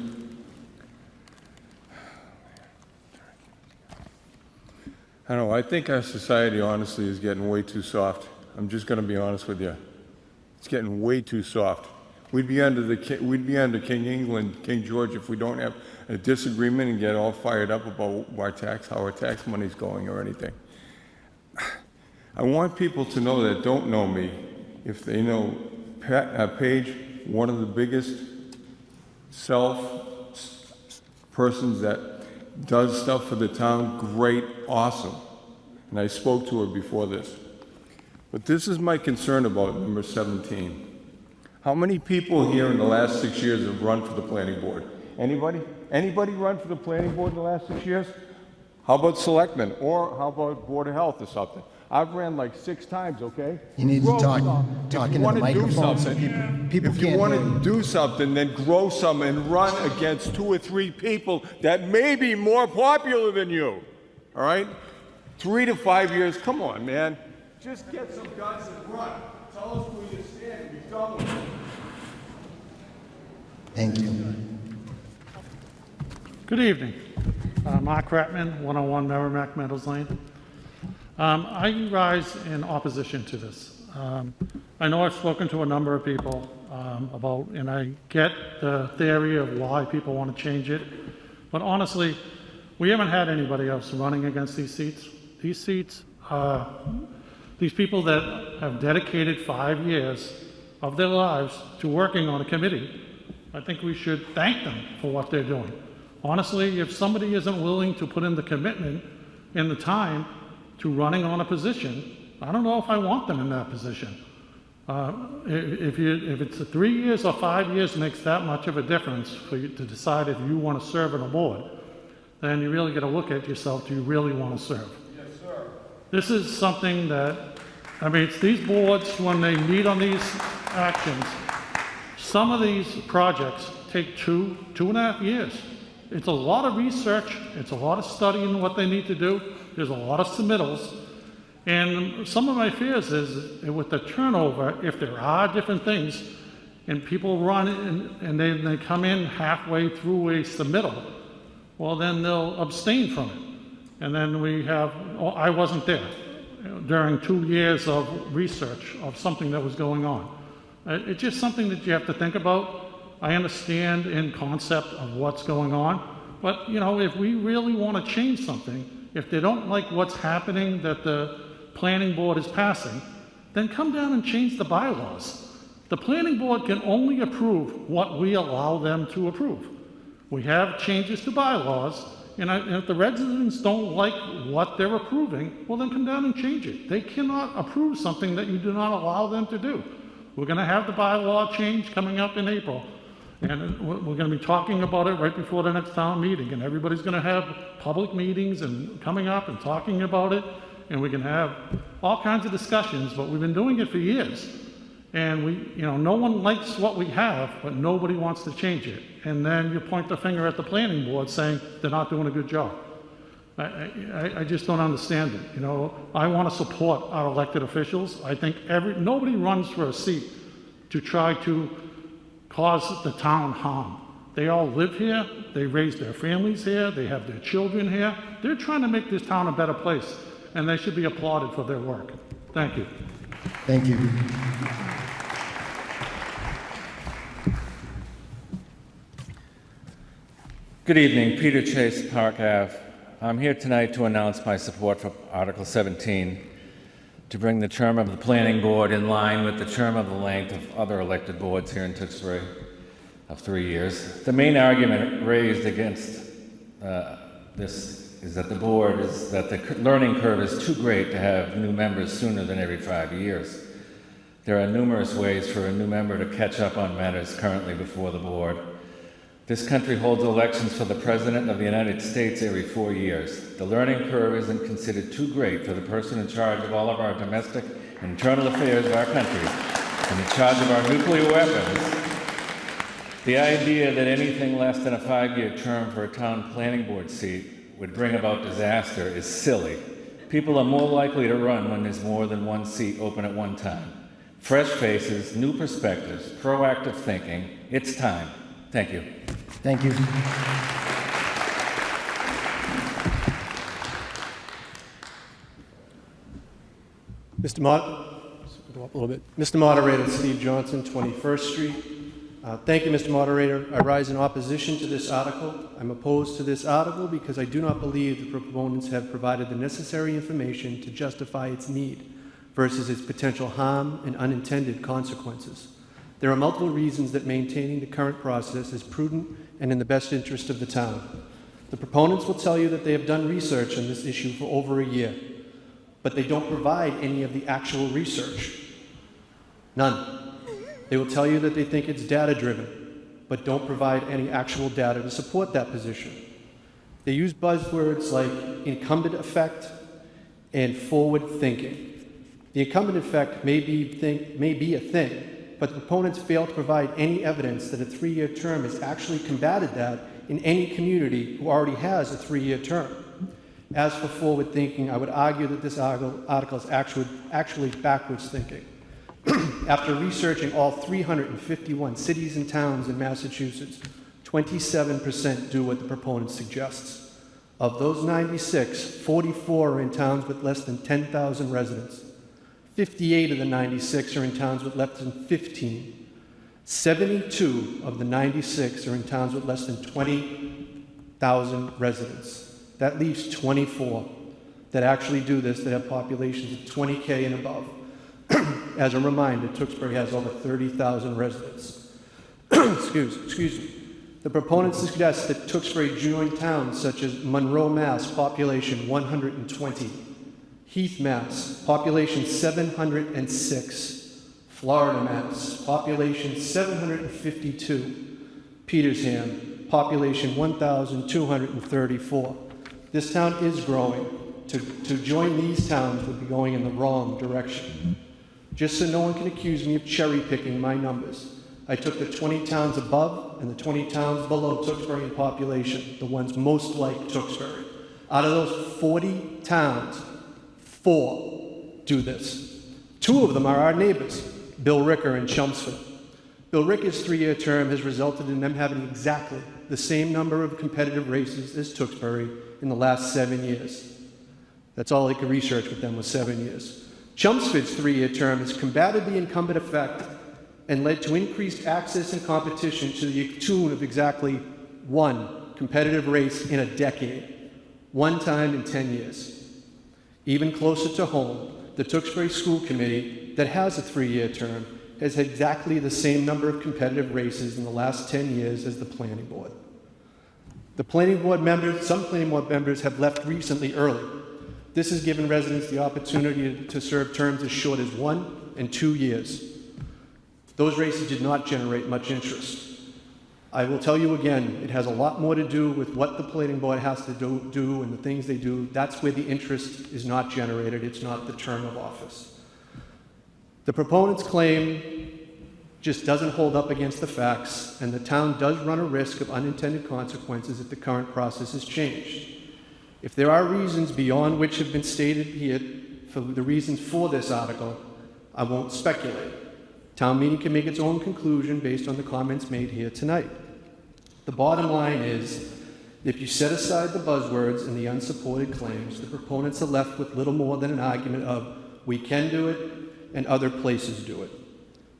I don't know, I think our society honestly is getting way too soft. I'm just going to be honest with you. It's getting way too soft. We'd be under King England, King George, if we don't have a disagreement and get all fired up about how our tax money's going or anything. I want people to know that don't know me, if they know Paige, one of the biggest persons that does stuff for the town, great, awesome. And I spoke to her before this. But this is my concern about number 17. How many people here in the last 6 years have run for the planning board? Anybody? Anybody run for the planning board in the last 6 years? How about selectmen? Or how about board of health or something? I've ran like 6 times, okay? You need to talk into the microphone so people If you want to do something, then grow some and run against 2 or 3 people that may be more popular than you, all right? 3 to 5 years, come on, man. Just get some guts and run. Tell us where you stand and be done with it. Thank you. Good evening. Mark Ratman, 101 Merrimack Meadows Lane. I rise in opposition to this. I know I've spoken to a number of people about, and I get the theory of why people want to change it, but honestly, we haven't had anybody else running against these seats. These seats are these people that have dedicated 5 years of their lives to working on a committee. I think we should thank them for what they're doing. Honestly, if somebody isn't willing to put in the commitment and the time to running on a position, I don't know if I want them in that position. If it's 3 years or 5 years makes that much of a difference for you to decide if you want to serve on a board, then you really got to look at yourself, do you really want to serve? Yes, sir. This is something that, I mean, it's these boards, when they meet on these actions, some of these projects take 2.5 years. It's a lot of research, it's a lot of studying what they need to do, there's a lot of submittals, and some of my fears is with the turnover, if there are different things, and people run and they come in halfway through a submittal, well then they'll abstain from it. And then we have, I wasn't there during 2 years of research of something that was going on. It's just something that you have to think about. I understand in concept of what's going on, but you know, if we really want to change something, if they don't like what's happening that the planning board is passing, then come down and change the bylaws. The planning board can only approve what we allow them to approve. We have changes to bylaws, and if the residents don't like what they're approving, well then come down and change it. They cannot approve something that you do not allow them to do. We're going to have the bylaw change coming up in April, and we're going to be talking about it right before the next town meeting, and everybody's going to have public meetings and coming up and talking about it, and we can have all kinds of discussions, but we've been doing it for years. And no one likes what we have, but nobody wants to change it. And then you point the finger at the planning board saying they're not doing a good job. I just don't understand it. You know, I want to support our elected officials. I think nobody runs for a seat to try to cause the town harm. They all live here, they raise their families here, they have their children here. They're trying to make this town a better place, and they should be applauded for their work. Thank you. Thank you. Good evening, Peter Chase, Park Ave. I'm here tonight to announce my support for Article 17 to bring the term of the Planning Board in line with the term of the length of other elected boards here in Tewksbury of 3 years. The main argument raised against this is that the learning curve is too great to have new members sooner than every 5 years. There are numerous ways for a new member to catch up on matters currently before the board. This country holds elections for the President of the United States every 4 years. The learning curve isn't considered too great for the person in charge of all of our domestic and internal affairs of our country and in charge of our nuclear weapons. The idea that anything less than a 5-year term for a town planning board seat would bring about disaster is silly. People are more likely to run when there's more than one seat open at one time. Fresh faces, new perspectives, proactive thinking. It's time. Thank you. Thank you. Go up a little bit. Mr. Moderator, Steve Johnson, 21st Street. Thank you, Mr. Moderator. I rise in opposition to this article. I'm opposed to this article because I do not believe the proponents have provided the necessary information to justify its need versus its potential harm and unintended consequences. There are multiple reasons that maintaining the current process is prudent and in the best interest of the town. The proponents will tell you that they have done research on this issue for over a year, but they don't provide any of the actual research. None. They will tell you that they think it's data-driven, but don't provide any actual data to support that position. They use buzzwords like incumbent effect and forward thinking. The incumbent effect may be a thing, but the proponents fail to provide any evidence that a 3-year term has actually combated that in any community who already has a 3-year term. As for forward thinking, I would argue that this article is actually backwards thinking. After researching all 351 cities and towns in Massachusetts, 27% do what the proponent suggests. Of those 96, 44 are in towns with less than 10,000 residents. 58 of the 96 are in towns with less than 15. 72 of the 96 are in towns with less than 20,000 residents. That leaves 24 that actually do this, that have populations of 20K and above. As a reminder, Tewksbury has over 30,000 residents. Excuse me. The proponents suggest that Tewksbury join towns such as Monroe, Mass., population 120. Heath, Mass., population 706. Florida, Mass., population 752. Petersham, population 1,234. This town is growing. To join these towns would be going in the wrong direction. Just so no one can accuse me of cherry-picking my numbers, I took the 20 towns above and the 20 towns below Tewksbury in population, the ones most like Tewksbury. Out of those 40 towns, 4 do this. 2 of them are our neighbors, Bill Ricker and Chelmsford. Bill Ricker's 3-year term has resulted in them having exactly the same number of competitive races as Tewksbury in the last 7 years. That's all I could research with them was 7 years. Chelmsford's 3-year term has combated the incumbent effect and led to increased access and competition to the tune of exactly 1 competitive race in a decade, 1 time in 10 years. Even closer to home, the Tewksbury School Committee, that has a 3-year term, has had exactly the same number of competitive races in the last 10 years as the Planning Board. The Planning Board members, some Planning Board members have left recently early. This has given residents the opportunity to serve terms as short as 1 and 2 years. Those races did not generate much interest. I will tell you again, it has a lot more to do with what the Planning Board has to do and the things they do. That's where the interest is not generated. It's not the term of office. The proponent's claim just doesn't hold up against the facts, and the town does run a risk of unintended consequences if the current process is changed. If there are reasons beyond which have been stated here for the reasons for this article, I won't speculate. Town meeting can make its own conclusion based on the comments made here tonight. The bottom line is, if you set aside the buzzwords and the unsupported claims, the proponents are left with little more than an argument of, we can do it, and other places do it.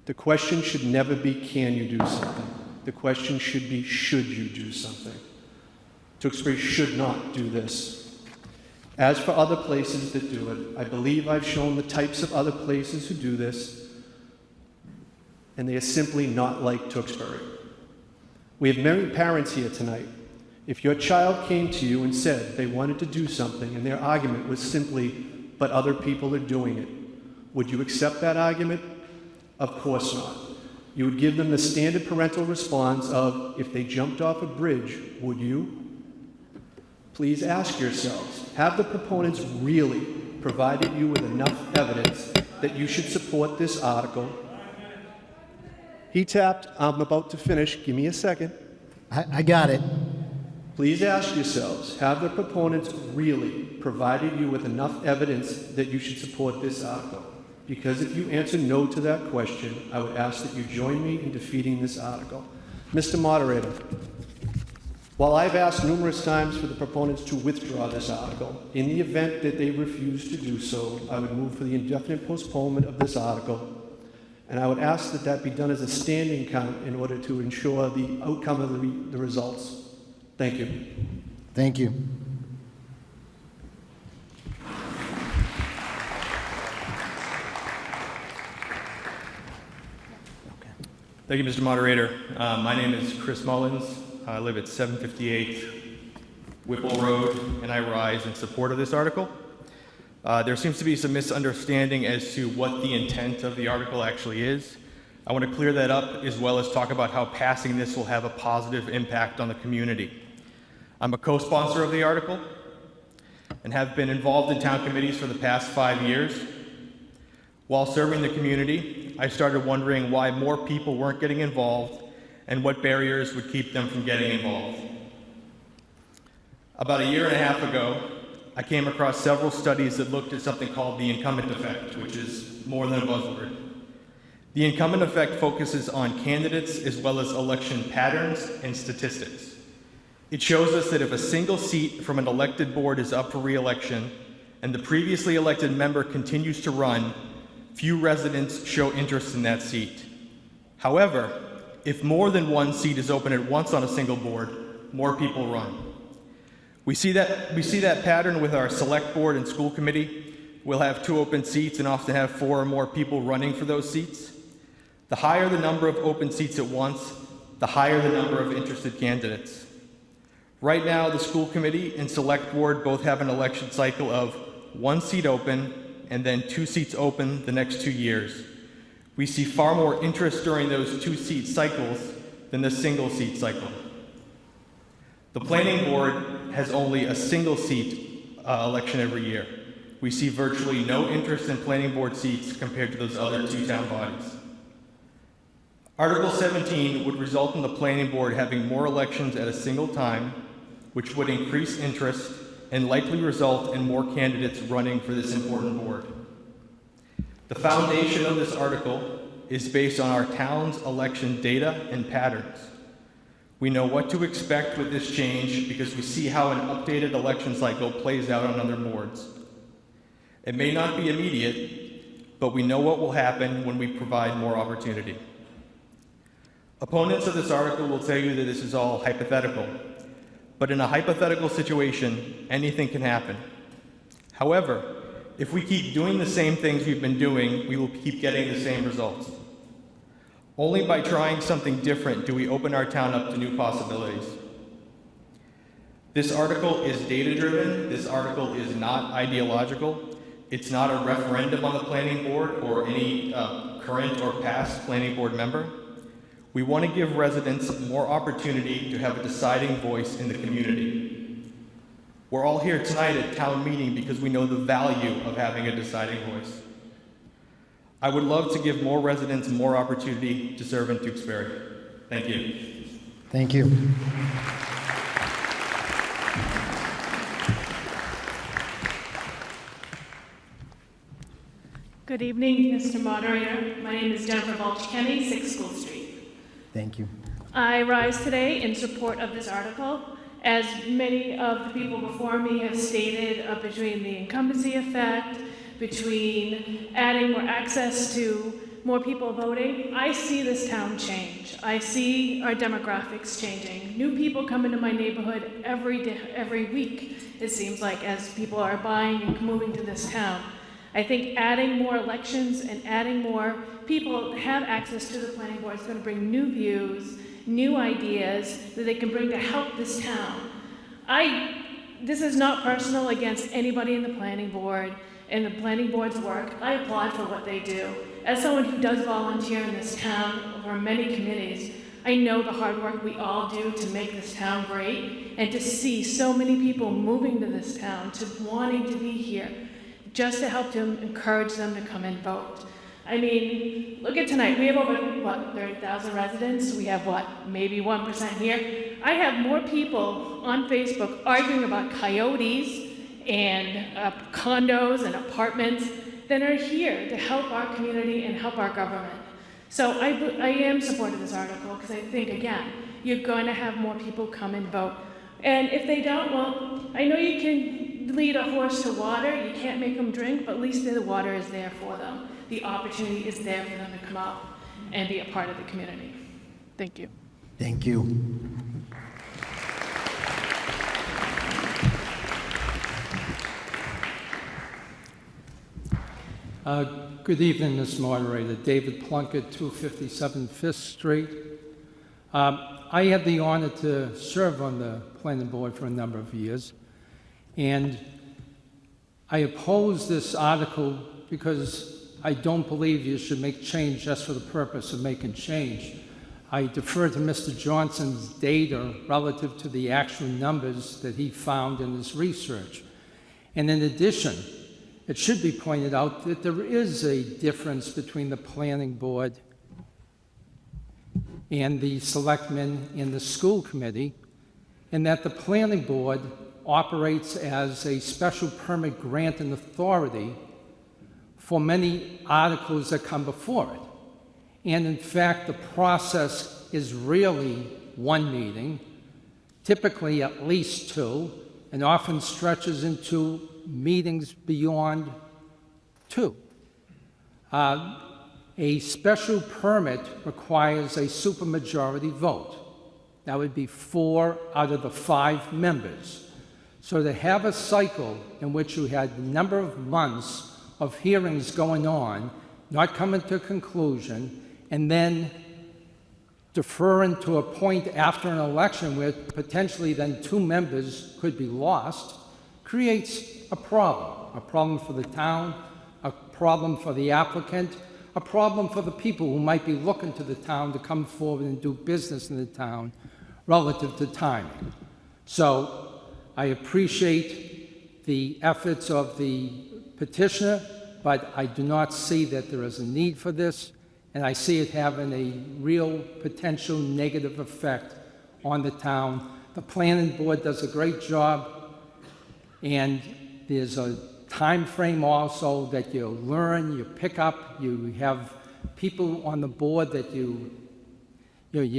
The question should never be, can you do something? The question should be, should you do something? Tewksbury should not do this. As for other places that do it, I believe I've shown the types of other places who do this, and they are simply not like Tewksbury. We have many parents here tonight. If your child came to you and said they wanted to do something and their argument was simply, but other people are doing it, would you accept that argument? Of course not. You would give them the standard parental response of, if they jumped off a bridge, would you? Please ask yourselves, have the proponents really provided you with enough evidence that you should support this article? He tapped, I'm about to finish, give me a second. I got it. Please ask yourselves, have the proponents really provided you with enough evidence that you should support this article? Because if you answer no to that question, I would ask that you join me in defeating this article. Mr. Moderator, while I've asked numerous times for the proponents to withdraw this article, in the event that they refuse to do so, I would move for the indefinite postponement of this article, and I would ask that that be done as a standing count in order to ensure the outcome of the results. Thank you. Thank you. Thank you, Mr. Moderator. My name is Chris Mullins. I live at 758 Whipple Road, and I rise in support of this article. There seems to be some misunderstanding as to what the intent of the article actually is. I want to clear that up, as well as talk about how passing this will have a positive impact on the community. I'm a co-sponsor of the article and have been involved in town committees for the past 5 years. While serving the community, I started wondering why more people weren't getting involved and what barriers would keep them from getting involved. About 1.5 years ago, I came across several studies that looked at something called the Incumbent Effect, which is more than a buzzword. The Incumbent Effect focuses on candidates as well as election patterns and statistics. It shows us that if a single seat from an elected board is up for re-election and the previously elected member continues to run, few residents show interest in that seat. However, if more than one seat is open at once on a single board, more people run. We see that pattern with our select board and school committee. We'll have 2 open seats and often have 4 or more people running for those seats. The higher the number of open seats at once, the higher the number of interested candidates. Right now, the school committee and select board both have an election cycle of 1 seat open and then 2 seats open the next 2 years. We see far more interest during those 2-seat cycles than the single-seat cycle. The planning board has only a single-seat election every year. We see virtually no interest in planning board seats compared to those other 2 town bodies. Article 17 would result in the planning board having more elections at a single time, which would increase interest and likely result in more candidates running for this important board. The foundation of this article is based on our town's election data and patterns. We know what to expect with this change because we see how an updated election cycle plays out on other boards. It may not be immediate, but we know what will happen when we provide more opportunity. Opponents of this article will tell you that this is all hypothetical, but in a hypothetical situation, anything can happen. However, if we keep doing the same things we've been doing, we will keep getting the same results. Only by trying something different do we open our town up to new possibilities. This article is data-driven. This article is not ideological. It's not a referendum on the planning board or any current or past planning board member. We want to give residents more opportunity to have a deciding voice in the community. We're all here tonight at town meeting because we know the value of having a deciding voice. I would love to give more residents more opportunity to serve in Tewksbury. Thank you. Thank you. Good evening, Mr. Moderator. My name is Jennifer Balch-Kenny, 6 School Street. Thank you. I rise today in support of this article. As many of the people before me have stated, between the incumbency effect, between adding more access to more people voting, I see this town change. I see our demographics changing. New people come into my neighborhood every week, it seems like, as people are buying and moving to this town. I think adding more elections and adding more people that have access to the planning board is going to bring new views, new ideas that they can bring to help this town. This is not personal against anybody in the planning board and the planning board's work. I applaud for what they do. As someone who does volunteer in this town over many committees, I know the hard work we all do to make this town great, and to see so many people moving to this town, to wanting to be here, just to help to encourage them to come and vote. I mean, look at tonight. We have over, 30,000 residents. We have, maybe 1% here. I have more people on Facebook arguing about coyotes and condos and apartments than are here to help our community and help our government. So I am supportive of this article because I think, again, you're going to have more people come and vote. And if they don't, well, I know you can lead a horse to water. You can't make them drink, but at least the water is there for them. The opportunity is there for them to come out and be a part of the community. Thank you. Thank you. Good evening, Mr. Moderator. David Plunkett, 257 5th Street. I had the honor to serve on the planning board for a number of years, and I oppose this article because I don't believe you should make change just for the purpose of making change. I defer to Mr. Johnson's data relative to the actual numbers that he found in his research. And in addition, it should be pointed out that there is a difference between the planning board and the selectmen in the school committee, and that the planning board operates as a special permit granting authority for many articles that come before it. And in fact, the process is really one meeting, typically at least 2, and often stretches into meetings beyond 2. A special permit requires a supermajority vote. That would be 4 out of the 5 members. So to have a cycle in which you had a number of months of hearings going on, not coming to a conclusion, and then deferring to a point after an election where potentially then 2 members could be lost, creates a problem for the town, a problem for the applicant, a problem for the people who might be looking to the town to come forward and do business in the town relative to timing. So I appreciate the efforts of the petitioner, but I do not see that there is a need for this, and I see it having a real potential negative effect on the town. The planning board does a great job, and there's a time frame also that you learn, you pick up, you have people on the board that you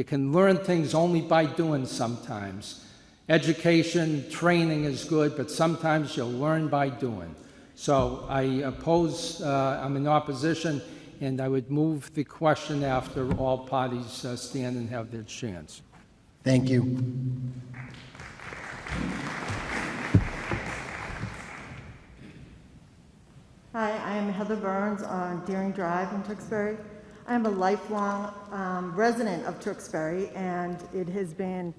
can learn things only by doing sometimes. Education, training is good, but sometimes you'll learn by doing. So I'm in opposition, and I would move the question after all parties stand and have their chance. Thank you. Hi, I am Heather Burns on Deering Drive in Tewksbury. I am a lifelong resident of Tewksbury, and it has been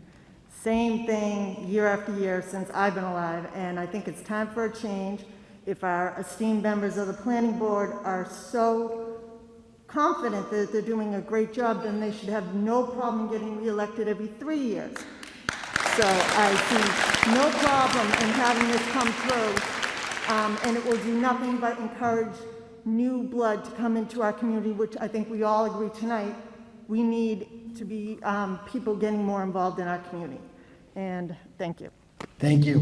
same thing year after year since I've been alive, and I think it's time for a change. If our esteemed members of the planning board are so confident that they're doing a great job, then they should have no problem getting reelected every 3 years. So I see no problem in having this come through, and it will do nothing but encourage new blood to come into our community, which I think we all agree tonight. We need to be people getting more involved in our community. And thank you. Thank you.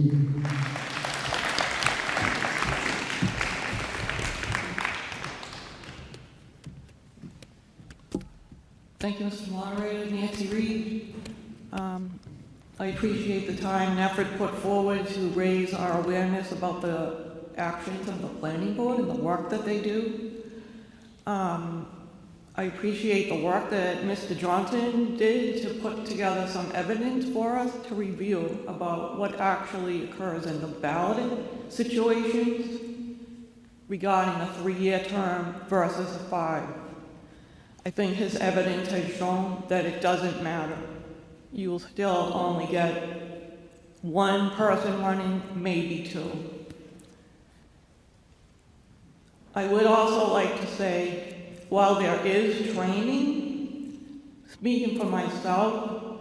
Thank you, Mr. Moderator. Nancy Reed. I appreciate the time and effort put forward to raise our awareness about the actions of the planning board and the work that they do. I appreciate the work that Mr. Johnson did to put together some evidence for us to review about what actually occurs in the balloting situations regarding a 3-year term versus a 5. I think his evidence has shown that it doesn't matter. You will still only get one person running, maybe 2. I would also like to say, while there is training, speaking for myself,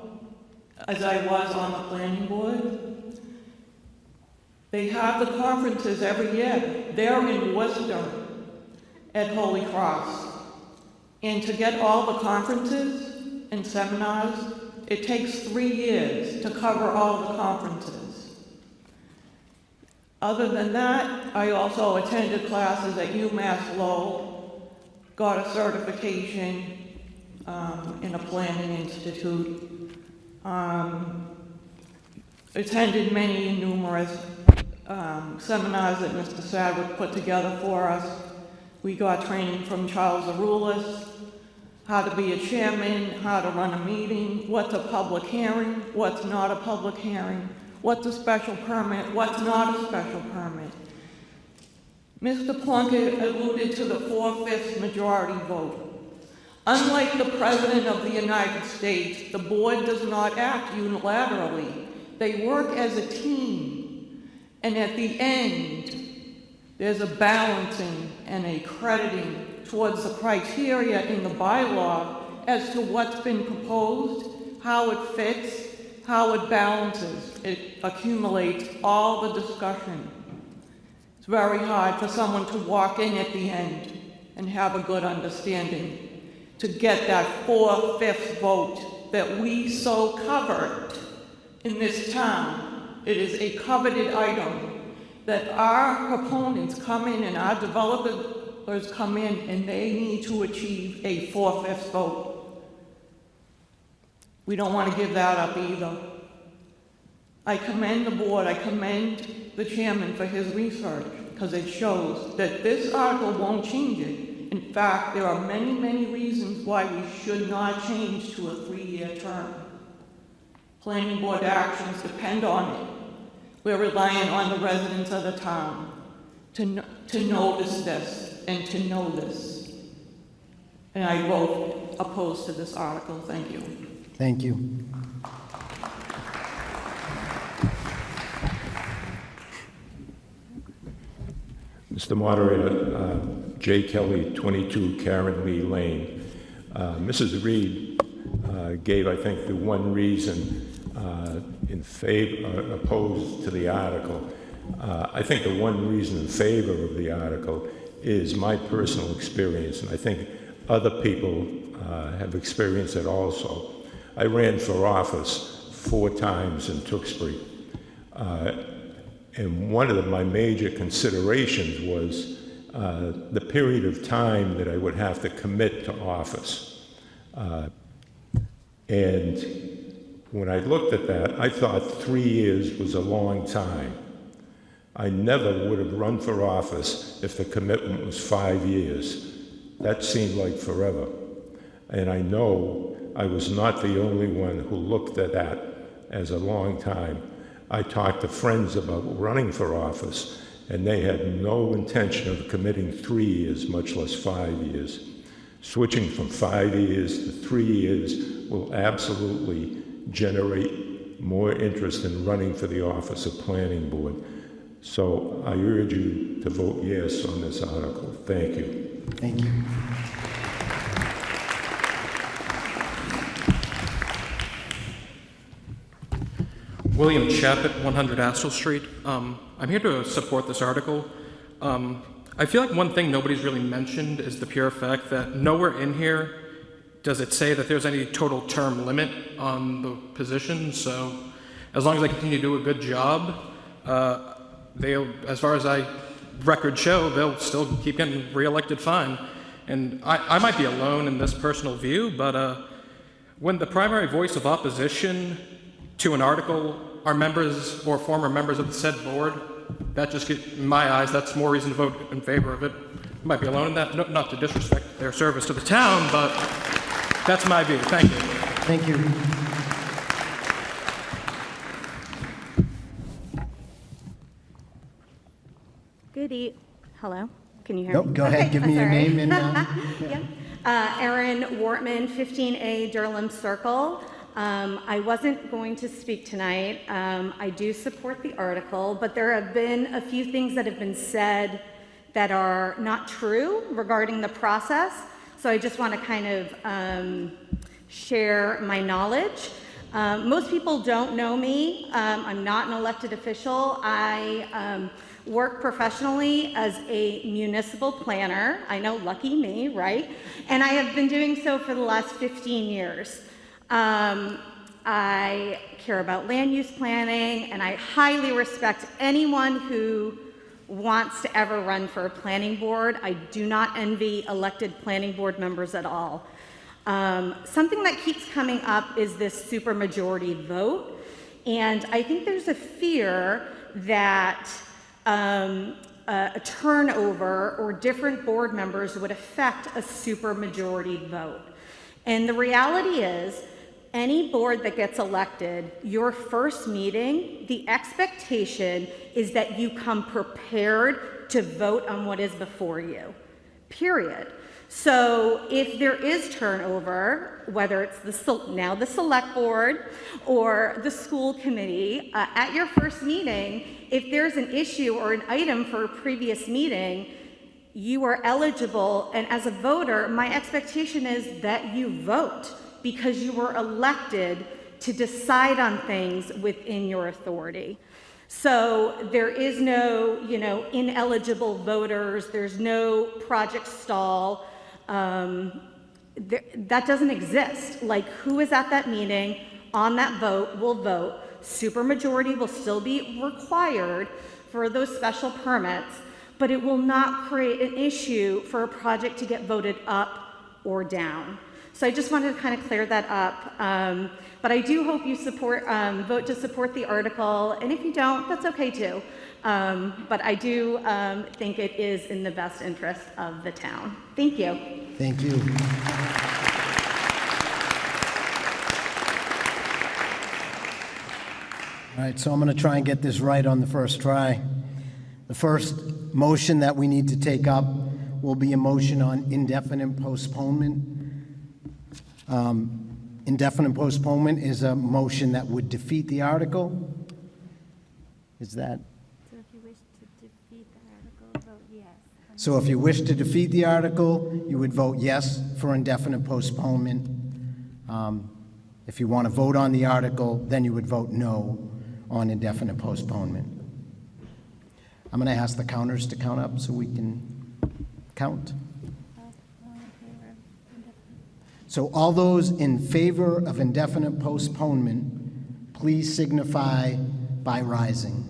as I was on the planning board, they have the conferences every year. They're in Worcester at Holy Cross. And to get all the conferences and seminars, it takes 3 years to cover all the conferences. Other than that, I also attended classes at UMass Lowell, got a certification in a planning institute, attended many and numerous seminars that Mr. Sadwick put together for us. We got training from Charles Aroulis, how to be a chairman, how to run a meeting, what's a public hearing, what's not a public hearing, what's a special permit, what's not a special permit. Mr. Plunkett alluded to the 4/5 majority vote. Unlike the President of the United States, the board does not act unilaterally. They work as a team, and at the end, there's a balancing and a crediting towards the criteria in the bylaw as to what's been proposed, how it fits, how it balances. It accumulates all the discussion. It's very hard for someone to walk in at the end and have a good understanding to get that 4/5 vote that we so covered in this town. It is a coveted item that our proponents come in and our developers come in and they need to achieve a 4/5 vote. We don't want to give that up either. I commend the board, I commend the chairman for his research, because it shows that this article won't change it. In fact, there are many, many reasons why we should not change to a 3-year term. Planning board actions depend on it. We're relying on the residents of the town to notice this and to know this. And I vote opposed to this article. Thank you. Thank you. Mr. Moderator, J. Kelly, 22 Karen Lee Lane. Mrs. Reed gave, I think, the one reason in favor, opposed to the article. I think the one reason in favor of the article is my personal experience, and I think other people have experienced it also. I ran for office 4 times in Tewksbury. And one of my major considerations was the period of time that I would have to commit to office. And when I looked at that, I thought 3 years was a long time. I never would have run for office if the commitment was 5 years. That seemed like forever. And I know I was not the only one who looked at that as a long time. I talked to friends about running for office, and they had no intention of committing 3 years, much less 5 years. Switching from 5 years to 3 years will absolutely generate more interest in running for the office of planning board. So I urge you to vote yes on this article. Thank you. Thank you. William Chappett, 100 Astle Street. I'm here to support this article. I feel like one thing nobody's really mentioned is the pure fact that nowhere in here does it say that there's any total term limit on the position. So as long as they continue to do a good job, they'll, as far as records show, they'll still keep getting reelected fine. And I might be alone in this personal view, but when the primary voice of opposition to an article are members or former members of the said board, that just gets, in my eyes, that's more reason to vote in favor of it. I might be alone in that, not to disrespect their service to the town, but that's my view. Thank you. Thank you. Hello, can you hear Nope, me? go ahead, give me your Sorry. name and... Yeah. Erin Wortman, 15A Durham Circle. I wasn't going to speak tonight. I do support the article, but there have been a few things that have been said that are not true regarding the process. So I just want to kind of share my knowledge. Most people don't know me. I'm not an elected official. I work professionally as a municipal planner. I know, lucky me, right? And I have been doing so for the last 15 years. I care about land use planning, and I highly respect anyone who wants to ever run for a planning board. I do not envy elected planning board members at all. Something that keeps coming up is this supermajority vote, and I think there's a fear that a turnover or different board members would affect a supermajority vote. And the reality is, any board that gets elected, your first meeting, the expectation is that you come prepared to vote on what is before you, period. So if there is turnover, whether it's now the select board or the school committee, at your first meeting, if there's an issue or an item for a previous meeting, you are eligible, and as a voter, my expectation is that you vote because you were elected to decide on things within your authority. So there is no, ineligible voters, there's no project stall. That doesn't exist. Like, who is at that meeting on that vote will vote. Supermajority will still be required for those special permits, but it will not create an issue for a project to get voted up or down. So I just wanted to kind of clear that up. But I do hope you vote to support the article, and if you don't, that's okay too. But I do think it is in the best interest of the town. Thank you. Thank you. All right, so I'm going to try and get this right on the first try. The first motion that we need to take up will be a motion on indefinite postponement. Indefinite postponement is a motion that would defeat the article. Is that? So if you wish to defeat the article, vote yes. So if you wish to defeat the article, you would vote yes for indefinite postponement. If you want to vote on the article, then you would vote no on indefinite postponement. I'm going to ask the counters to count up so we can count. So all those in favor of indefinite postponement, please signify by rising.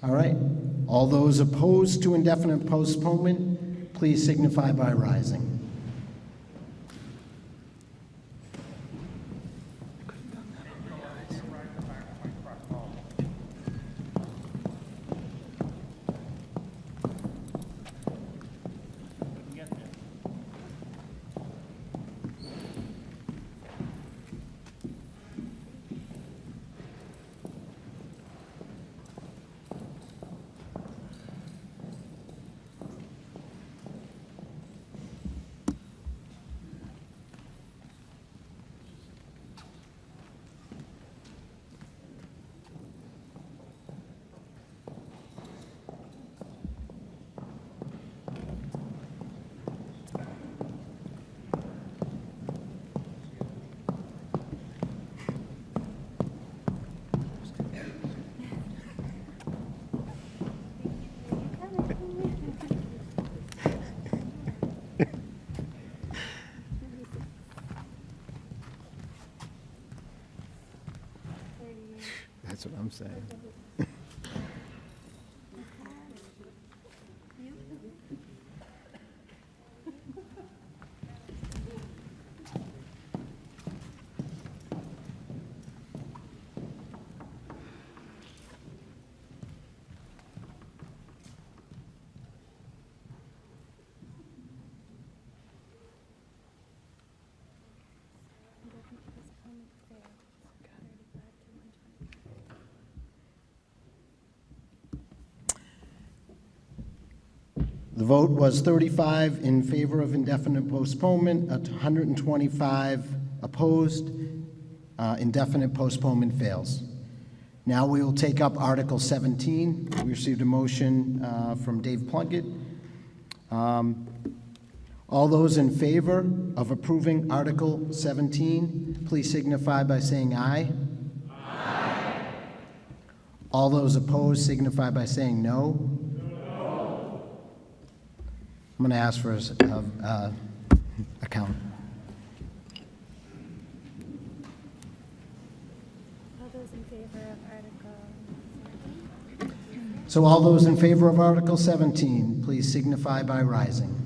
All right. All those opposed to indefinite postponement, please signify by rising. That's what I'm saying. The vote was 35 in favor of indefinite postponement, 125 opposed. Indefinite postponement fails. Now we will take up Article 17. We received a motion from Dave Plunkett. All those in favor of approving Article 17, please signify by saying aye. Aye. All those opposed signify by saying no. I'm going to ask for a count. All those in favor of Article 17? So all those in favor of Article 17, please signify by rising.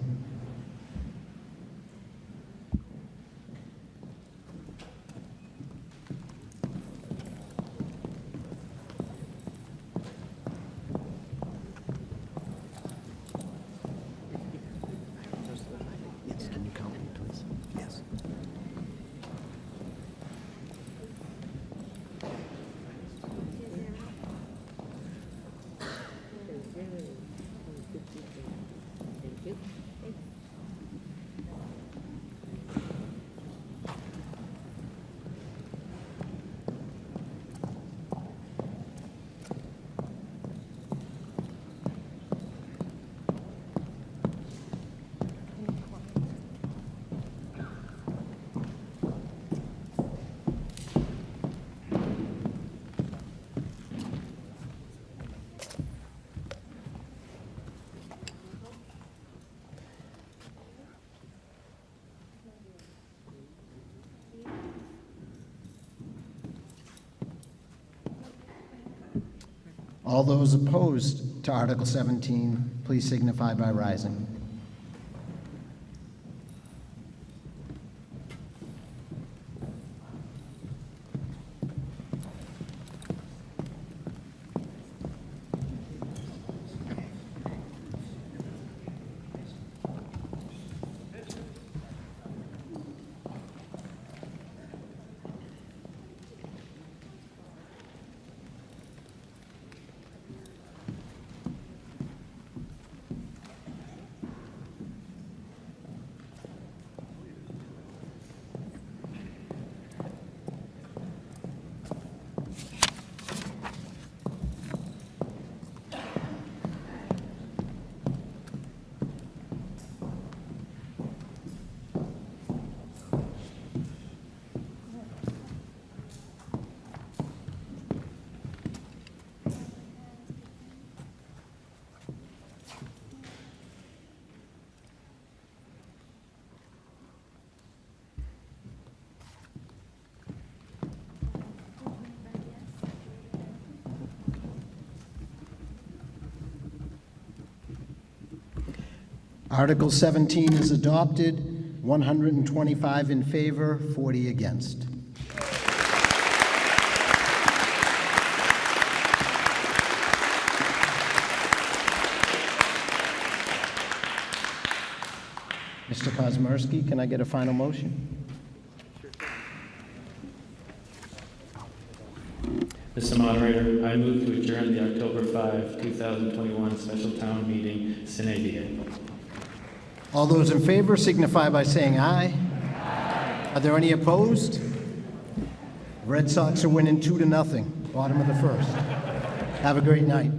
All those opposed to Article 17, please signify by rising. Article 17 is adopted, 125 in favor, 40 against. Mr. Kosmersky, can I get a final motion? Mr. Moderator, I move to adjourn the October 5, 2021 special town meeting sine die. All those in favor signify by saying aye. Aye. Are there any opposed? Red Sox are winning 2-0, bottom of the first. Have a great night.